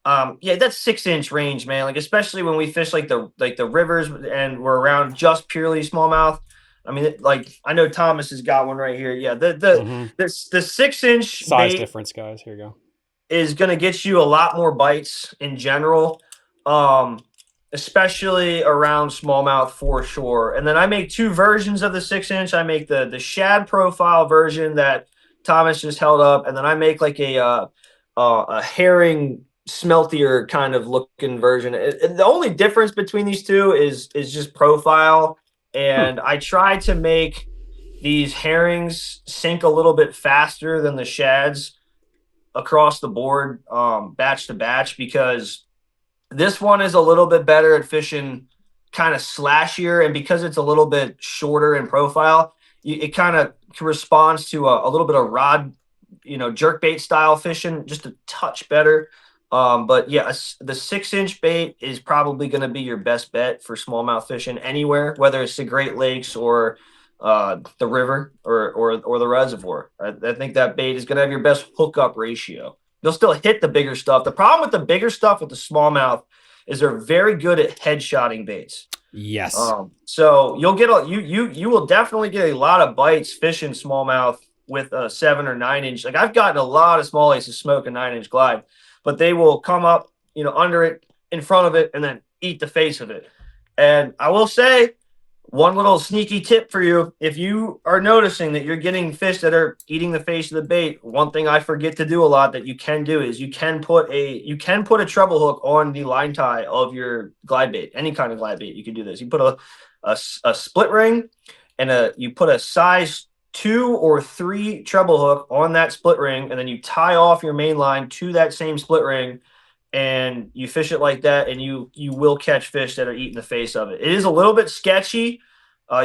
yeah, that's 6-inch range, man. Like especially when we fish like the rivers and we're around just purely smallmouth. I mean, like I know Thomas has got one right here. Yeah, the 6-inch size bait difference, guys. Here you go. Is going to get you a lot more bites in general. Especially around smallmouth for sure. And then I make 2 versions of the 6-inch. I make the shad profile version that Thomas just held up, and then I make like a herring smeltier kind of looking version. The only difference between these two is just profile. And I try to make these herrings sink a little bit faster than the shads across the board, batch to batch, because this one is a little bit better at fishing kind of slashier, and because it's a little bit shorter in profile, it kind of responds to a little bit of rod, jerkbait style fishing, just a touch better. But yeah, the 6-inch bait is probably going to be your best bet for smallmouth fishing anywhere, whether it's the Great Lakes or the river or the reservoir. I think that bait is going to have your best hookup ratio. You'll still hit the bigger stuff. The problem with the bigger stuff with the smallmouth is they're very good at headshotting baits. Yes. So you'll get you will definitely get a lot of bites fishing smallmouth with a 7 or 9-inch. Like I've gotten a lot of smallies to smoke a 9-inch glide, but they will come up, under it, in front of it, and then eat the face of it. And I will say, one little sneaky tip for you: if you are noticing that you're getting fish that are eating the face of the bait, one thing I forget to do a lot that you can do is you can put a treble hook on the line tie of your glide bait. Any kind of glide bait, you can do this. You put a split ring and you put a size 2 or 3 treble hook on that split ring, and then you tie off your main line to that same split ring, and you fish it like that, and you will catch fish that are eating the face of it. It is a little bit sketchy.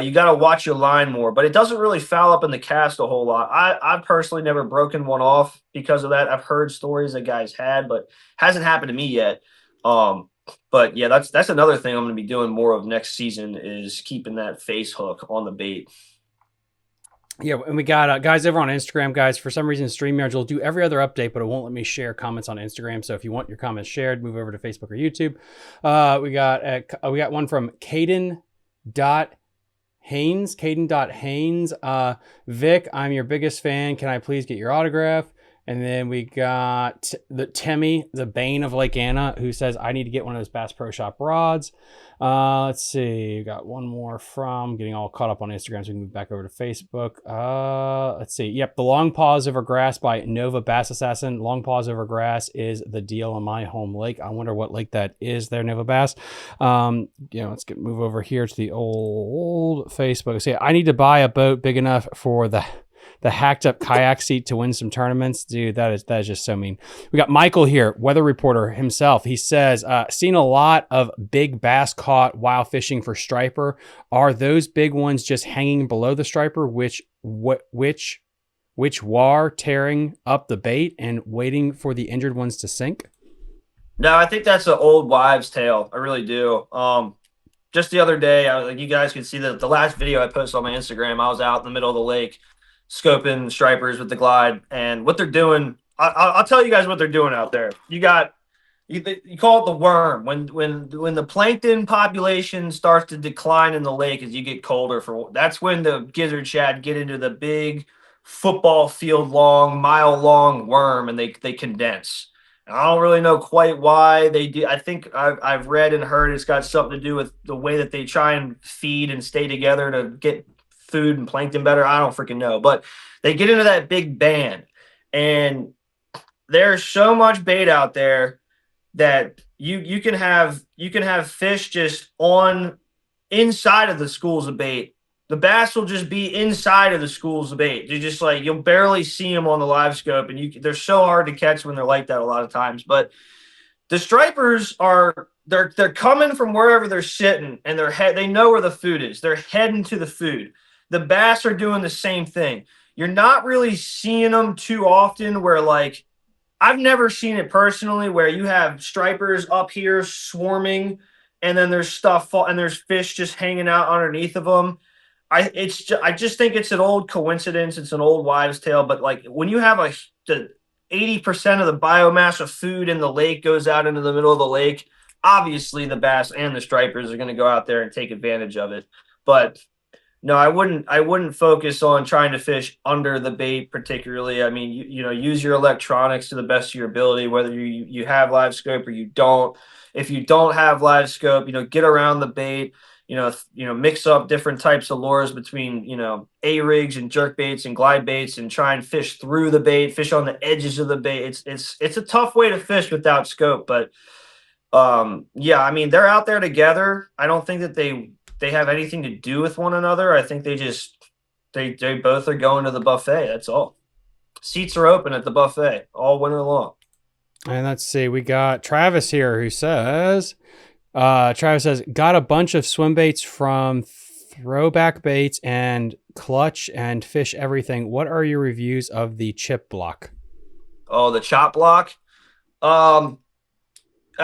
You got to watch your line more, but it doesn't really foul up in the cast a whole lot. I've personally never broken one off because of that. I've heard stories that guys had, but hasn't happened to me yet. But yeah, that's another thing I'm going to be doing more of next season is keeping that face hook on the bait. Yeah, and we got guys over on Instagram, guys. For some reason, StreamYard will do every other update, but it won't let me share comments on Instagram. So if you want your comments shared, move over to Facebook or YouTube. We got one from Caden.Haynes. Vic, I'm your biggest fan. Can I please get your autograph? And then we got the Timmy, the bane of Lake Anna, who says, I need to get one of those Bass Pro Shop rods. Let's see. We got one more from getting all caught up on Instagram, so we can move back over to Facebook. Let's see. Yep, the Long Paws Over Grass by Nova Bass Assassin. Long Paws Over Grass is the deal on my home lake. I wonder what lake that is there, Nova Bass. Let's move over here to the old Facebook. See, I need to buy a boat big enough for the hacked up kayak seat to win some tournaments. Dude, that is just so mean. We got Michael here, weather reporter himself. He says, seen a lot of big bass caught while fishing for striper. Are those big ones just hanging below the striper, which war tearing up the bait and waiting for the injured ones to sink? No, I think that's an old wives' tale. I really do. Just the other day, you guys could see the last video I posted on my Instagram. I was out in the middle of the lake scoping stripers with the glide, and what they're doing, I'll tell you guys what they're doing out there. You call it the worm. When the plankton population starts to decline in the lake as you get colder, that's when the gizzard shad get into the big football field long, mile long worm, and they condense. And I don't really know quite why they do. I think I've read and heard it's got something to do with the way that they try and feed and stay together to get food and plankton better. I don't freaking know, but they get into that big band, and there's so much bait out there that you can have fish just on inside of the schools of bait The bass will just be inside of the schools of bait. They're just like, you'll barely see them on the live scope, and they're so hard to catch when they're like that a lot of times. But the stripers they're coming from wherever they're sitting, and they know where the food is. They're heading to the food. The bass are doing the same thing. You're not really seeing them too often where, like, I've never seen it personally where you have stripers up here swarming, and then there's and there's fish just hanging out underneath of them. I just think it's an old coincidence. It's an old wives' tale. But like when you have the 80% of the biomass of food in the lake goes out into the middle of the lake, obviously the bass and the stripers are going to go out there and take advantage of it. But no, I wouldn't focus on trying to fish under the bait particularly. I mean, use your electronics to the best of your ability, whether you have live scope or you don't. If you don't have live scope, get around the bait. Mix up different types of lures between, A rigs and jerk baits and glide baits, and try and fish through the bait, fish on the edges of the bait. It's a tough way to fish without scope, but yeah, I mean, they're out there together. I don't think that they have anything to do with one another. I think they both are going to the buffet. That's all. Seats are open at the buffet all winter long. And let's see, we got Travis here who says, got a bunch of swim baits from Throwback Baits and Clutch and Fish Everything. What are your reviews of the chip block? Oh, the chop block. I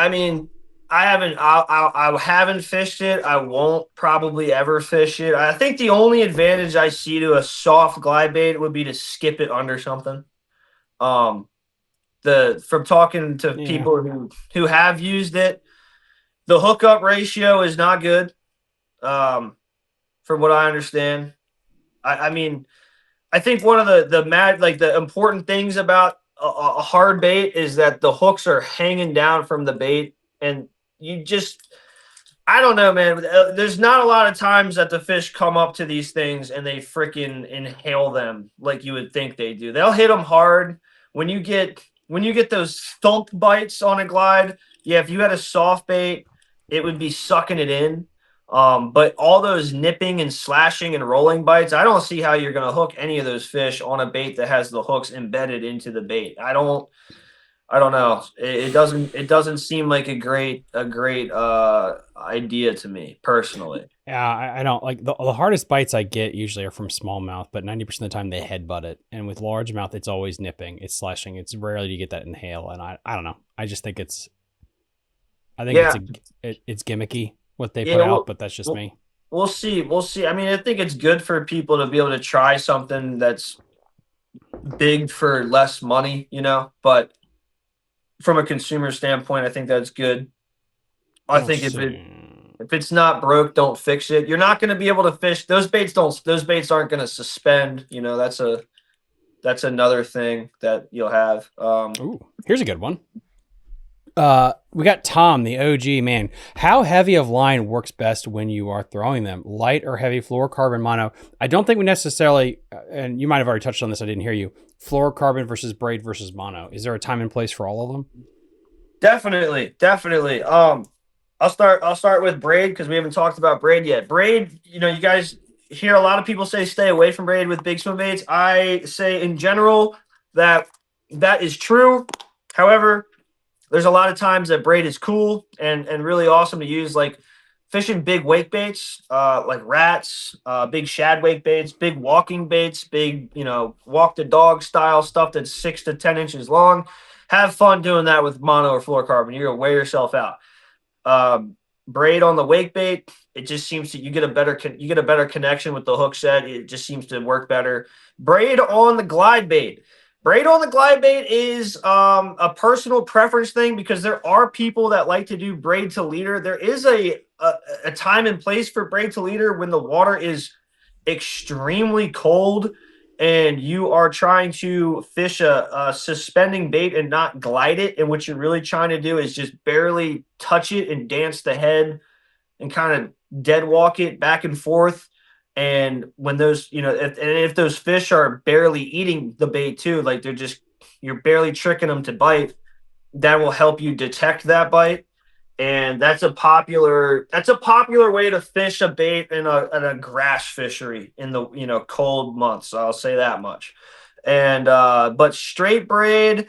mean, I haven't fished it. I won't probably ever fish it. I think the only advantage I see to a soft glide bait would be to skip it under something. From talking to people who have used it, the hookup ratio is not good. From what I understand, I mean, I think one of the important things about a hard bait is that the hooks are hanging down from the bait, and I don't know, man. There's not a lot of times that the fish come up to these things and they freaking inhale them like you would think they do. They'll hit them hard. When you get those thump bites on a glide, yeah, if you had a soft bait, it would be sucking it in. But all those nipping and slashing and rolling bites, I don't see how you're going to hook any of those fish on a bait that has the hooks embedded into the bait. I don't know. It doesn't seem like a great idea to me personally. Yeah, I don't like the hardest bites I get usually are from smallmouth, but 90% of the time they headbutt it. And with largemouth, it's always nipping, it's slashing. It's rarely you get that inhale. And I don't know. I just think it's gimmicky what they put out, but that's just me. We'll see. I mean, I think it's good for people to be able to try something that's big for less money, but from a consumer standpoint, I think that's good. I think if it's not broke, don't fix it. You're not going to be able to fish those baits. Those baits aren't going to suspend. That's another thing that you'll have. Ooh, here's a good one. We got Tom, the OG man. How heavy of line works best when you are throwing them? Light or heavy fluorocarbon mono? I don't think we necessarily, and you might have already touched on this, I didn't hear you. Fluorocarbon versus braid versus mono. Is there a time and place for all of them? Definitely. I'll start with braid because we haven't talked about braid yet. Braid, you guys hear a lot of people say stay away from braid with big swim baits. I say in general that is true. However, there's a lot of times that braid is cool and really awesome to use, like fishing big wake baits, like rats, big shad wake baits, big walking baits, big, walk the dog style stuff that's 6 to 10 inches long. Have fun doing that with mono or fluorocarbon. You're gonna wear yourself out. Braid on the wake bait, it just seems you get a better connection with the hook set. It just seems to work better. Braid on the glide bait. Braid on the glide bait is a personal preference thing because there are people that like to do braid to leader. There is a time and place for braid to leader when the water is extremely cold and you are trying to fish a suspending bait and not glide it. And what you're really trying to do is just barely touch it and dance the head and kind of dead walk it back and forth. And when those, if those fish are barely eating the bait too, like you're barely tricking them to bite, that will help you detect that bite. and that's a popular way to fish a bait in a grass fishery in the cold months. I'll say that much. And but straight braid,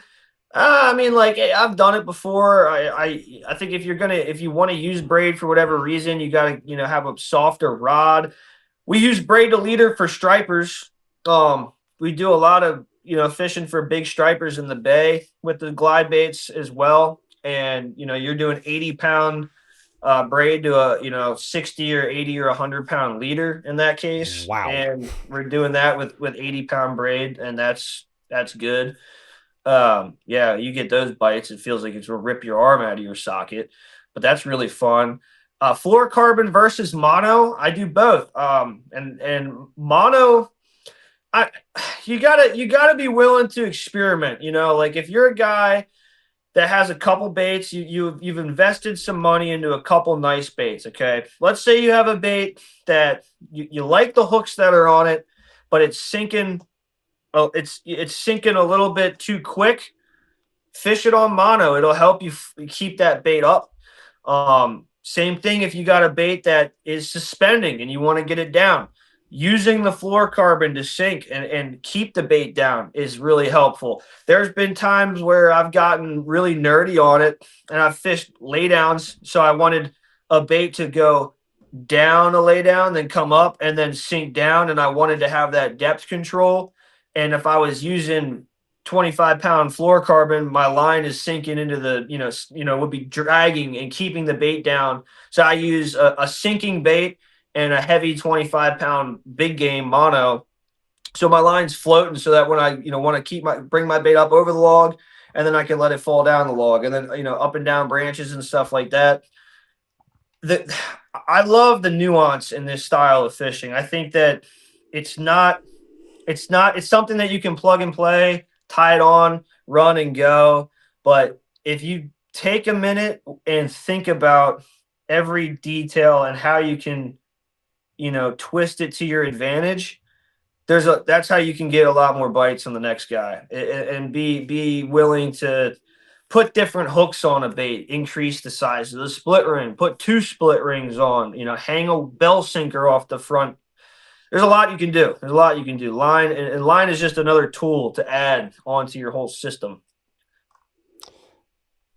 I mean, like I've done it before. I think if you want to use braid for whatever reason, you got to have a softer rod. We use braid to leader for stripers. We do a lot of fishing for big stripers in the bay with the glide baits as well. And you're doing 80-pound braid to a 60 or 80 or 100-pound leader in that case. Wow. And we're doing that with 80-pound braid, and that's good. Yeah, you get those bites, it feels like it's gonna rip your arm out of your socket, but that's really fun. Fluorocarbon versus mono, I do both. And mono, I you gotta be willing to experiment. Like if you're a guy that has a couple baits, you've invested some money into a couple nice baits. Okay, let's say you have a bait that you like the hooks that are on it, but it's sinking. Oh, it's sinking a little bit too quick. Fish it on mono. It'll help you keep that bait up. Same thing if you got a bait that is suspending and you want to get it down. Using the fluorocarbon to sink and keep the bait down is really helpful. There's been times where I've gotten really nerdy on it and I've fished laydowns. So I wanted a bait to go down a laydown, then come up and then sink down. And I wanted to have that depth control. And if I was using 25-pound fluorocarbon, my line is sinking into the, would be dragging and keeping the bait down. So I use a sinking bait and a heavy 25-pound big game mono. So my line's floating so that when I, want to bring my bait up over the log, and then I can let it fall down the log, and then, up and down branches and stuff like that. I love the nuance in this style of fishing. I think that it's something that you can plug and play, tie it on, run and go. But if you take a minute and think about every detail and how you can, twist it to your advantage, that's how you can get a lot more bites on the next guy, and be willing to put different hooks on a bait, increase the size of the split ring, put 2 split rings on, hang a bell sinker off the front. There's a lot you can do. Line and line is just another tool to add onto your whole system.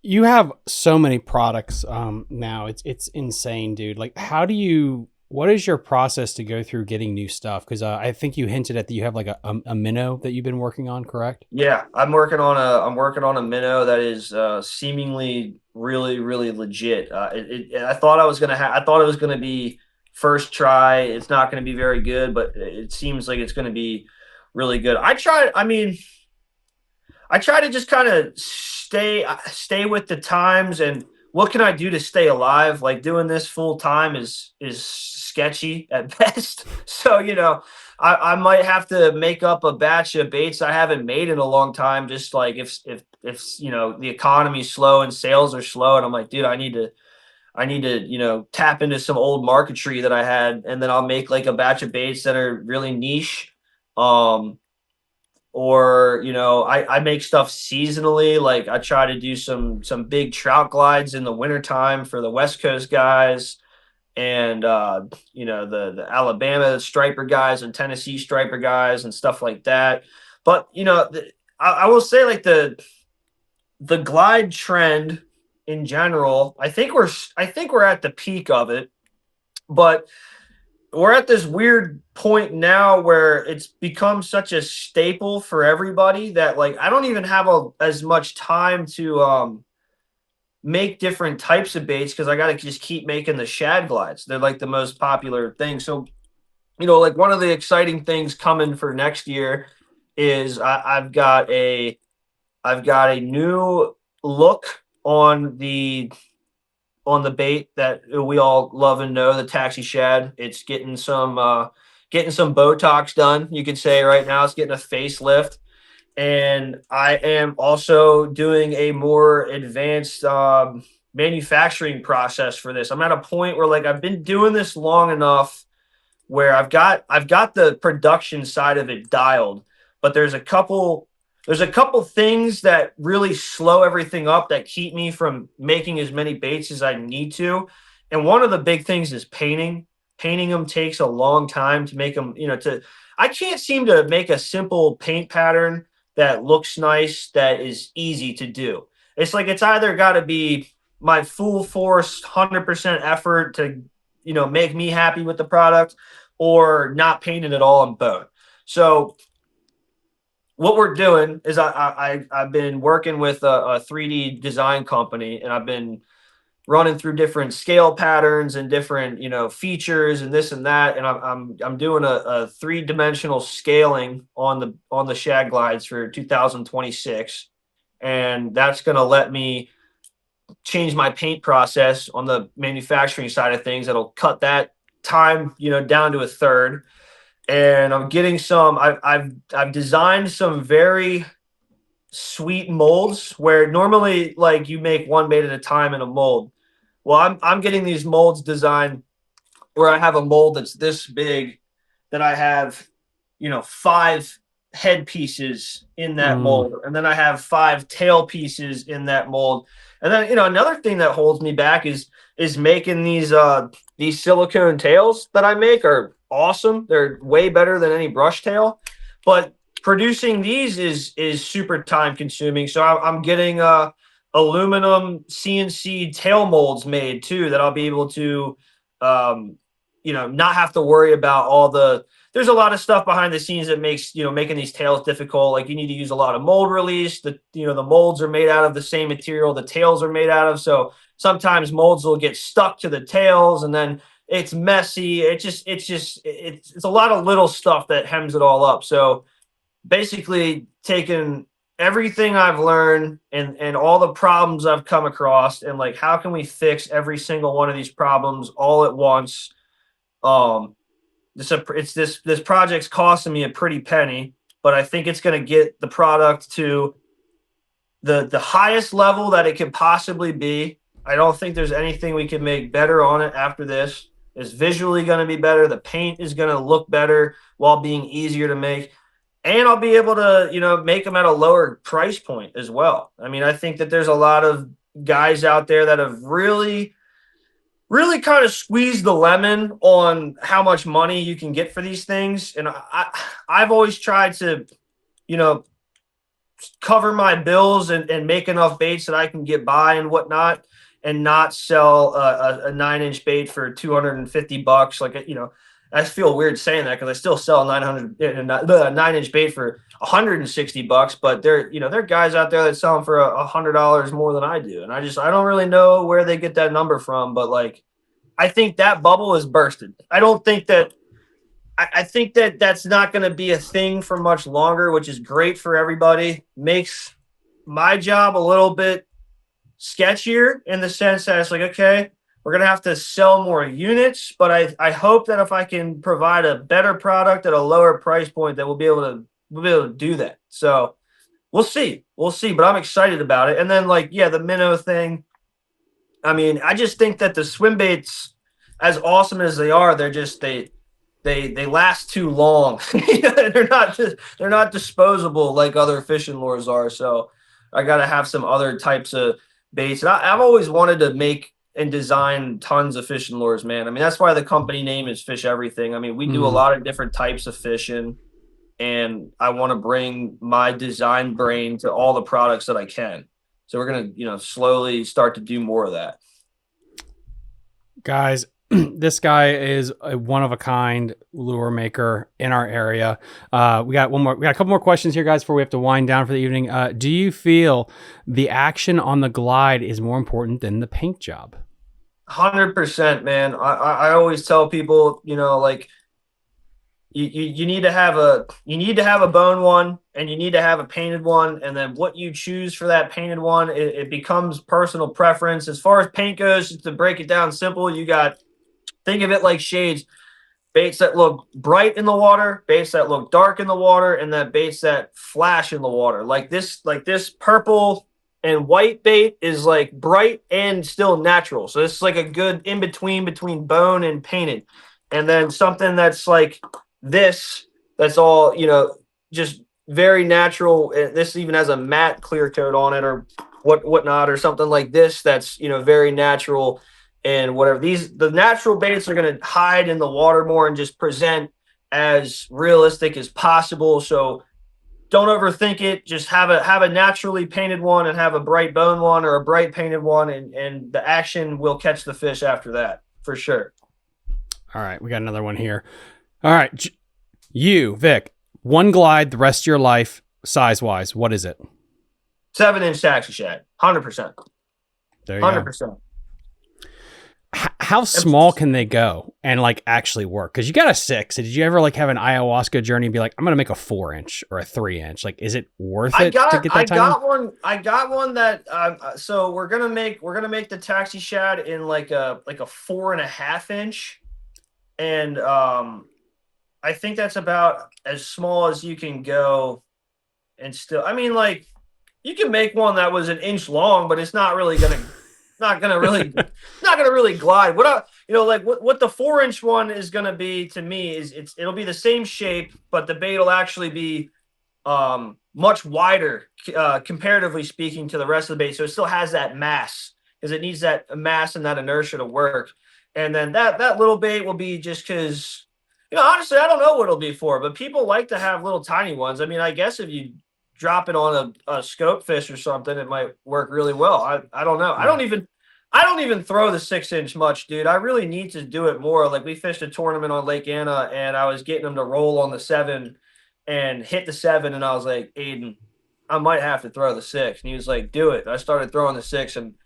You have so many products now. It's insane, dude. Like, what is your process to go through getting new stuff? Because I think you hinted at that you have like a minnow that you've been working on, correct? Yeah, I'm working on a minnow that is seemingly really, really legit. I thought it was gonna be first try. It's not going to be very good, but it seems like it's going to be really good. I try to just kind of stay with the times and what can I do to stay alive? Like doing this full time is sketchy at best. So, I might have to make up a batch of baits I haven't made in a long time. Just like if the economy's slow and sales are slow, and I'm like, dude, I need to, tap into some old marketry that I had, and then I'll make like a batch of baits that are really niche. Or, I make stuff seasonally. Like I try to do some big trout glides in the wintertime for the West Coast guys, and, the Alabama striper guys and Tennessee striper guys and stuff like that. But, I will say like the glide trend in general, I think we're at the peak of it, but we're at this weird point now where it's become such a staple for everybody that like I don't even have as much time to make different types of baits because I got to just keep making the shad glides. They're like the most popular thing. So, like one of the exciting things coming for next year is I've got a new look on the bait that we all love and know, the taxi shad. It's getting some Botox done, you could say. Right now it's getting a facelift, and I am also doing a more advanced manufacturing process for this. I'm at a point where like I've been doing this long enough where I've got the production side of it dialed, but there's a couple there's a couple things that really slow everything up that keep me from making as many baits as I need to. And one of the big things is painting. Painting them takes a long time to make them, I can't seem to make a simple paint pattern that looks nice, that is easy to do. It's like it's either got to be my full force, 100% effort to, make me happy with the product, or not painted at all and bone. So what we're doing is I've been working with a 3D design company, and I've been running through different scale patterns and different, features and this and that. And I'm doing a 3-dimensional scaling on the shad glides for 2026. And that's going to let me change my paint process on the manufacturing side of things. That'll cut that time, down to a third. And I'm getting I've designed some very sweet molds where normally like you make one bait at a time in a mold. Well, I'm getting these molds designed where I have a mold that's this big, that I have, 5 head pieces in that mold, and then I have 5 tail pieces in that mold. And then, another thing that holds me back is making these silicone tails that I make are awesome. They're way better than any brush tail, but producing these is super time consuming. So I'm getting aluminum CNC tail molds made too, that I'll be able to, not have to worry about there's a lot of stuff behind the scenes that makes, making these tails difficult. Like you need to use a lot of mold release. The molds are made out of the same material the tails are made out of. So sometimes molds will get stuck to the tails, and then it's messy. It's a lot of little stuff that hems it all up. So basically taking everything I've learned and all the problems I've come across, and like, how can we fix every single one of these problems all at once? This project's costing me a pretty penny, but I think it's going to get the product to the highest level that it can possibly be. I don't think there's anything we can make better on it after this. It's visually going to be better. The paint is going to look better while being easier to make. And I'll be able to, make them at a lower price point as well. I mean, I think that there's a lot of guys out there that have really kind of squeezed the lemon on how much money you can get for these things. And I've always tried to, cover my bills and make enough baits that I can get by and whatnot, and not sell a 9-inch bait for $250. Like, I feel weird saying that because I still sell a 9-inch bait for $160, but there are guys out there that sell them for $100 more than I do. And I don't really know where they get that number from, but like, I think that bubble is bursted. I think that that's not going to be a thing for much longer, which is great for everybody. Makes my job a little bit sketchier in the sense that it's like, okay, we're going to have to sell more units, but I hope that if I can provide a better product at a lower price point, that we'll be able to do that. So we'll see, but I'm excited about it. And then the minnow thing. I mean, I just think that the swim baits, as awesome as they are, they last too long. They're not disposable like other fishing lures are. So I got to have some other types of baits. And I've always wanted to make and design tons of fishing lures, man. I mean, that's why the company name is Fish Everything. I mean, we do a lot of different types of fishing, and I want to bring my design brain to all the products that I can. So we're going to, slowly start to do more of that. Guys, this guy is a one-of-a-kind lure maker in our area. We got a couple more questions here, guys, before we have to wind down for the evening. Do you feel the action on the glide is more important than the paint job? 100%, man. I always tell people, you need to have a bone one, and you need to have a painted one, and then what you choose for that painted one, it becomes personal preference. As far as paint goes, just to break it down simple, think of it like shades: baits that look bright in the water, baits that look dark in the water, and then baits that flash in the water. Like this purple and white bait is like bright and still natural. So this is like a good in between bone and painted. And then something that's like this, that's all, just very natural. This even has a matte clear coat on it or whatnot or something like this that's, you know, very natural and whatever. The natural baits are going to hide in the water more and just present as realistic as possible. So don't overthink it. Just have a naturally painted one and have a bright bone one or a bright painted one, and the action will catch the fish after that for sure. All right, we got another one here. All right, you, Vic, one glide the rest of your life, size-wise, what is it? 7-inch taxi shad, 100%. There you 100%. go. How small can they go and like actually work? Because you got a 6. Did you ever like have an ayahuasca journey and be like, I'm gonna make a 4-inch or a 3-inch? Like, is it worth it to get that tiny? I got one that so we're gonna make the taxi shad in like a 4.5-inch, and I think that's about as small as you can go. And still, I mean, like, you can make one that was an inch long, but it's not really gonna really glide. What the 4-inch one is gonna be to me is it'll be the same shape, but the bait will actually be much wider comparatively speaking to the rest of the bait. So it still has that mass because it needs that mass and that inertia to work. And then that little bait will be just because, you know, honestly, I don't know what it'll be for, but people like to have little tiny ones. I mean, I guess if you drop it on a scope fish or something, it might work really well. I don't know. I don't even throw the 6-inch much, dude. I really need to do it more. Like, we fished a tournament on Lake Anna and I was getting them to roll on the 7 and hit the 7. And I was like, Aiden, I might have to throw the 6. And he was like, do it. And I started throwing the 6 and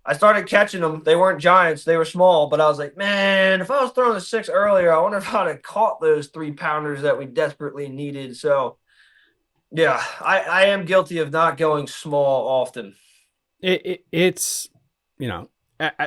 I started catching them. They weren't giants. They were small, but I was like, man, if I was throwing the 6 earlier, I wonder if I'd have caught those 3-pounders that we desperately needed. So yeah, I am guilty of not going small often. It's, you know,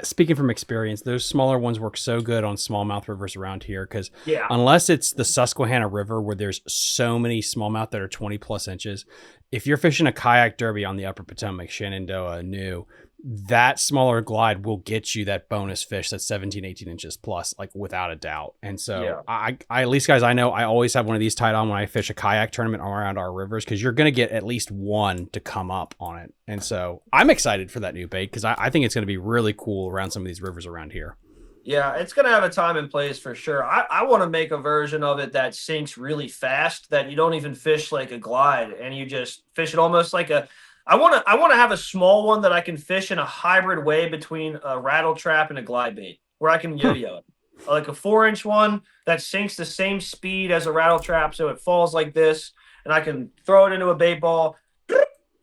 speaking from experience, those smaller ones work so good on smallmouth rivers around here because unless it's the Susquehanna River where there's so many smallmouth that are 20 plus inches, if you're fishing a kayak derby on the Upper Potomac, Shenandoah, New, that smaller glide will get you that bonus fish that's 17, 18 inches plus, like without a doubt. And so I at least, guys, I know I always have one of these tied on when I fish a kayak tournament around our rivers because you're going to get at least one to come up on it. And so I'm excited for that new bait because I think it's going to be really cool around some of these rivers around here. Yeah, it's going to have a time and place for sure. I want to make a version of it that sinks really fast, that you don't even fish like a glide and you just fish it almost like a, I want to have a small one that I can fish in a hybrid way between a rattle trap and a glide bait where I can yo-yo it. Like a 4-inch one that sinks the same speed as a rattle trap. So it falls like this and I can throw it into a bait ball,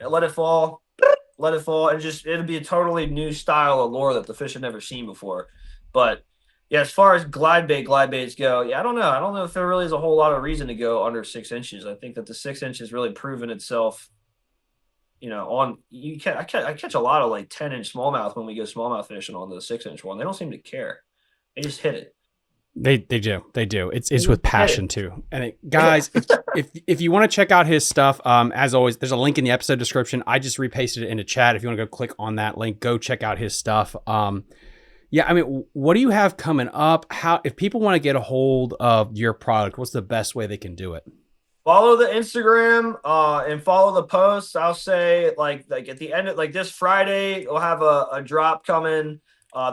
let it fall, and just, it'll be a totally new style of lure that the fish have never seen before. But yeah, as far as glide baits go, yeah, I don't know if there really is a whole lot of reason to go under 6 inches. I think that the 6 inch has really proven itself. You know, I catch a lot of like 10-inch smallmouth when we go smallmouth fishing on the 6-inch one. They don't seem to care. They just hit it. They do. It's with passion too. And guys, if you want to check out his stuff, as always, there's a link in the episode description. I just repasted it into chat. If you want to go click on that link, go check out his stuff. Yeah, I mean, what do you have coming up? If people want to get a hold of your product, what's the best way they can do it? Follow the Instagram and follow the posts. I'll say like at the end of like this Friday, we'll have a drop coming.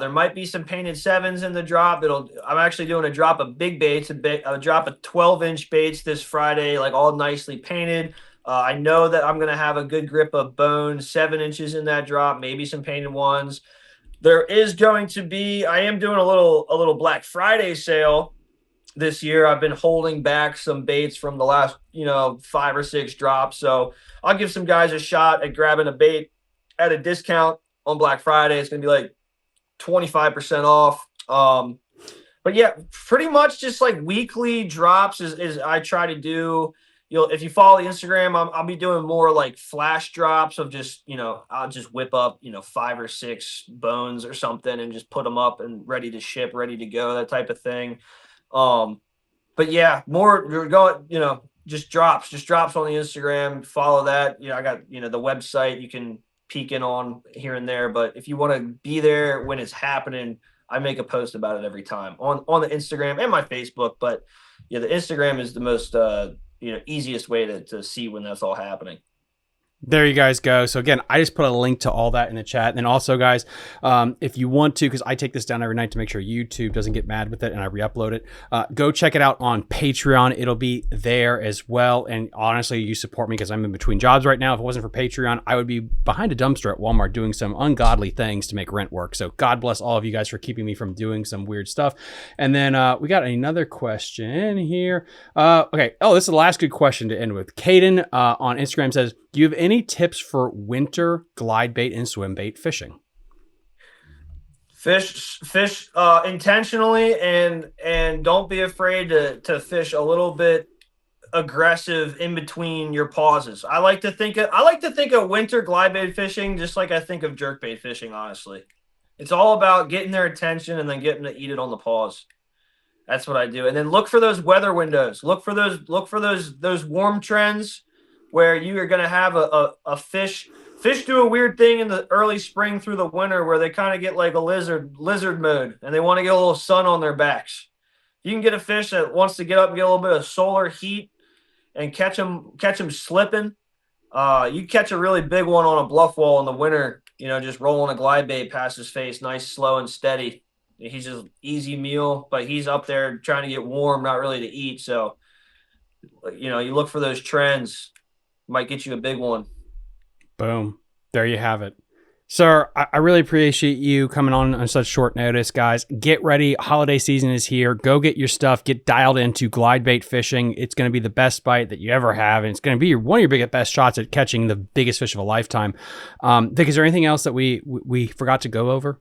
There might be some painted 7s in the drop. I'm actually doing a drop of big baits, a drop of 12-inch baits this Friday, like all nicely painted. I know that I'm going to have a good grip of bone 7 inches in that drop, maybe some painted ones. There is going to be, I am doing a little Black Friday sale this year. I've been holding back some baits from the last, 5 or 6 drops. So I'll give some guys a shot at grabbing a bait at a discount on Black Friday. It's going to be like 25% off. But yeah, pretty much just like weekly drops is I try to do. If you follow the Instagram, I'll be doing more like flash drops of just, I'll just whip up, 5 or 6 bones or something and just put them up and ready to ship, ready to go, that type of thing. But yeah, more you're going, just drops on the Instagram. Follow that. I got, the website you can peek in on here and there. But if you want to be there when it's happening, I make a post about it every time on the Instagram and my Facebook. But yeah, the Instagram is the most, easiest way to see when that's all happening. There you guys go. So again, I just put a link to all that in the chat. And then also, guys, if you want to, because I take this down every night to make sure YouTube doesn't get mad with it and I re-upload it, go check it out on Patreon. It'll be there as well. And honestly, you support me because I'm in between jobs right now. If it wasn't for Patreon, I would be behind a dumpster at Walmart doing some ungodly things to make rent work. So God bless all of you guys for keeping me from doing some weird stuff. And then we got another question here. Okay. Oh, this is the last good question to end with. Caden on Instagram says, do you have any tips for winter glide bait and swim bait fishing? Fish intentionally, and don't be afraid to fish a little bit aggressive in between your pauses. I like to think of winter glide bait fishing just like I think of jerkbait fishing. Honestly, it's all about getting their attention and then getting to eat it on the pause. That's what I do, and then look for those weather windows. Look for those warm trends, where you are going to have a fish do a weird thing in the early spring through the winter where they kind of get like a lizard mode and they want to get a little sun on their backs. You can get a fish that wants to get up and get a little bit of solar heat and catch them slipping. You catch a really big one on a bluff wall in the winter, just rolling a glide bait past his face, nice, slow and steady. He's just easy meal, but he's up there trying to get warm, not really to eat. So, you look for those trends. Might get you a big one. Boom. There you have it. Sir, I really appreciate you coming on such short notice, guys. Get ready. Holiday season is here. Go get your stuff. Get dialed into glide bait fishing. It's going to be the best bite that you ever have, and it's going to be one of your best shots at catching the biggest fish of a lifetime. Vic, is there anything else that we forgot to go over?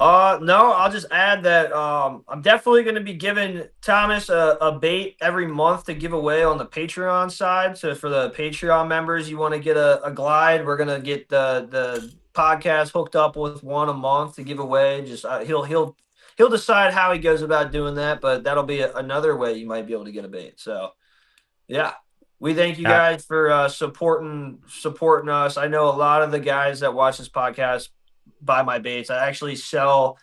No, I'll just add that I'm definitely going to be giving Thomas a bait every month to give away on the Patreon side. So for the Patreon members, you want to get a glide, we're going to get the podcast hooked up with one a month to give away. Just he'll decide how he goes about doing that, but that'll be another way you might be able to get a bait. So yeah, we thank you guys for supporting us. I know a lot of the guys that watch this podcast buy my baits. I actually sell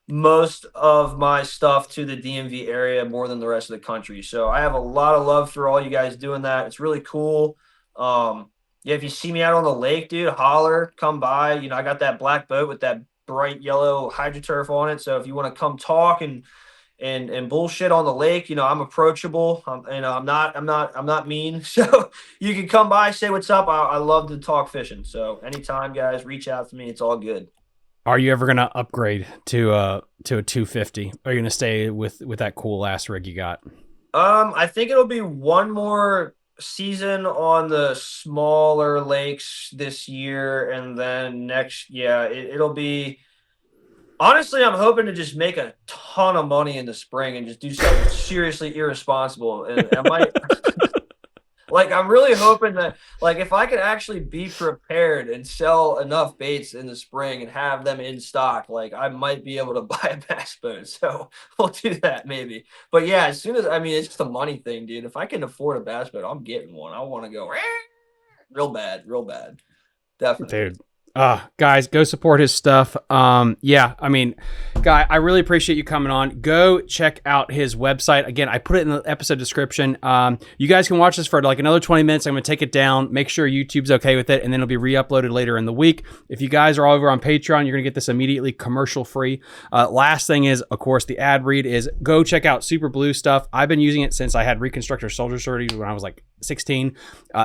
most of my stuff to the DMV area more than the rest of the country. So I have a lot of love for all you guys doing that. It's really cool. If you see me out on the lake, dude, holler, come by. I got that black boat with that bright yellow hydroturf on it. So if you want to come talk and bullshit on the lake, I'm approachable. I'm not mean. So you can come by, say what's up. I love to talk fishing. So anytime, guys, reach out to me. It's all good. Are you ever gonna upgrade to a 250? Or are you gonna stay with that cool ass rig you got? I think it'll be one more season on the smaller lakes this year, and then next, it'll be. Honestly, I'm hoping to just make a ton of money in the spring and just do something seriously irresponsible. And I might, I'm really hoping that, if I could actually be prepared and sell enough baits in the spring and have them in stock, I might be able to buy a bass boat. So we'll do that maybe. But yeah, as soon as, it's just a money thing, dude. If I can afford a bass boat, I'm getting one. I want to go real bad. Definitely. Dude. Guys, go support his stuff. Guy, I really appreciate you coming on. Go check out his website. Again, I put it in the episode description. You guys can watch this for another 20 minutes. I'm going to take it down, make sure YouTube's okay with it, and then it'll be re-uploaded later in the week. If you guys are all over on Patreon, you're going to get this immediately commercial free. Last thing is, of course, the ad read is go check out Super Blue stuff. I've been using it since I had Reconstructor Soldier Surgery when I was 16.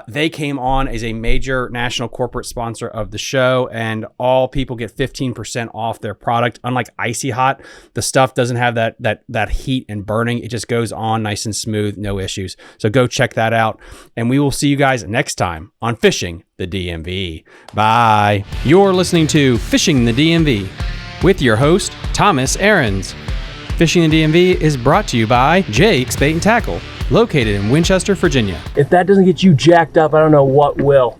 They came on as a major national corporate sponsor of the show, and all people get 15% off their product. Unlike Icy Hot, the stuff doesn't have that heat and burning. It just goes on nice and smooth, no issues. So go check that out, and we will see you guys next time on Fishing the DMV. Bye. You're listening to Fishing the DMV with your host, Thomas Ahrens. Fishing the DMV is brought to you by Jake's Bait and Tackle, located in Winchester, Virginia. If that doesn't get you jacked up, I don't know what will.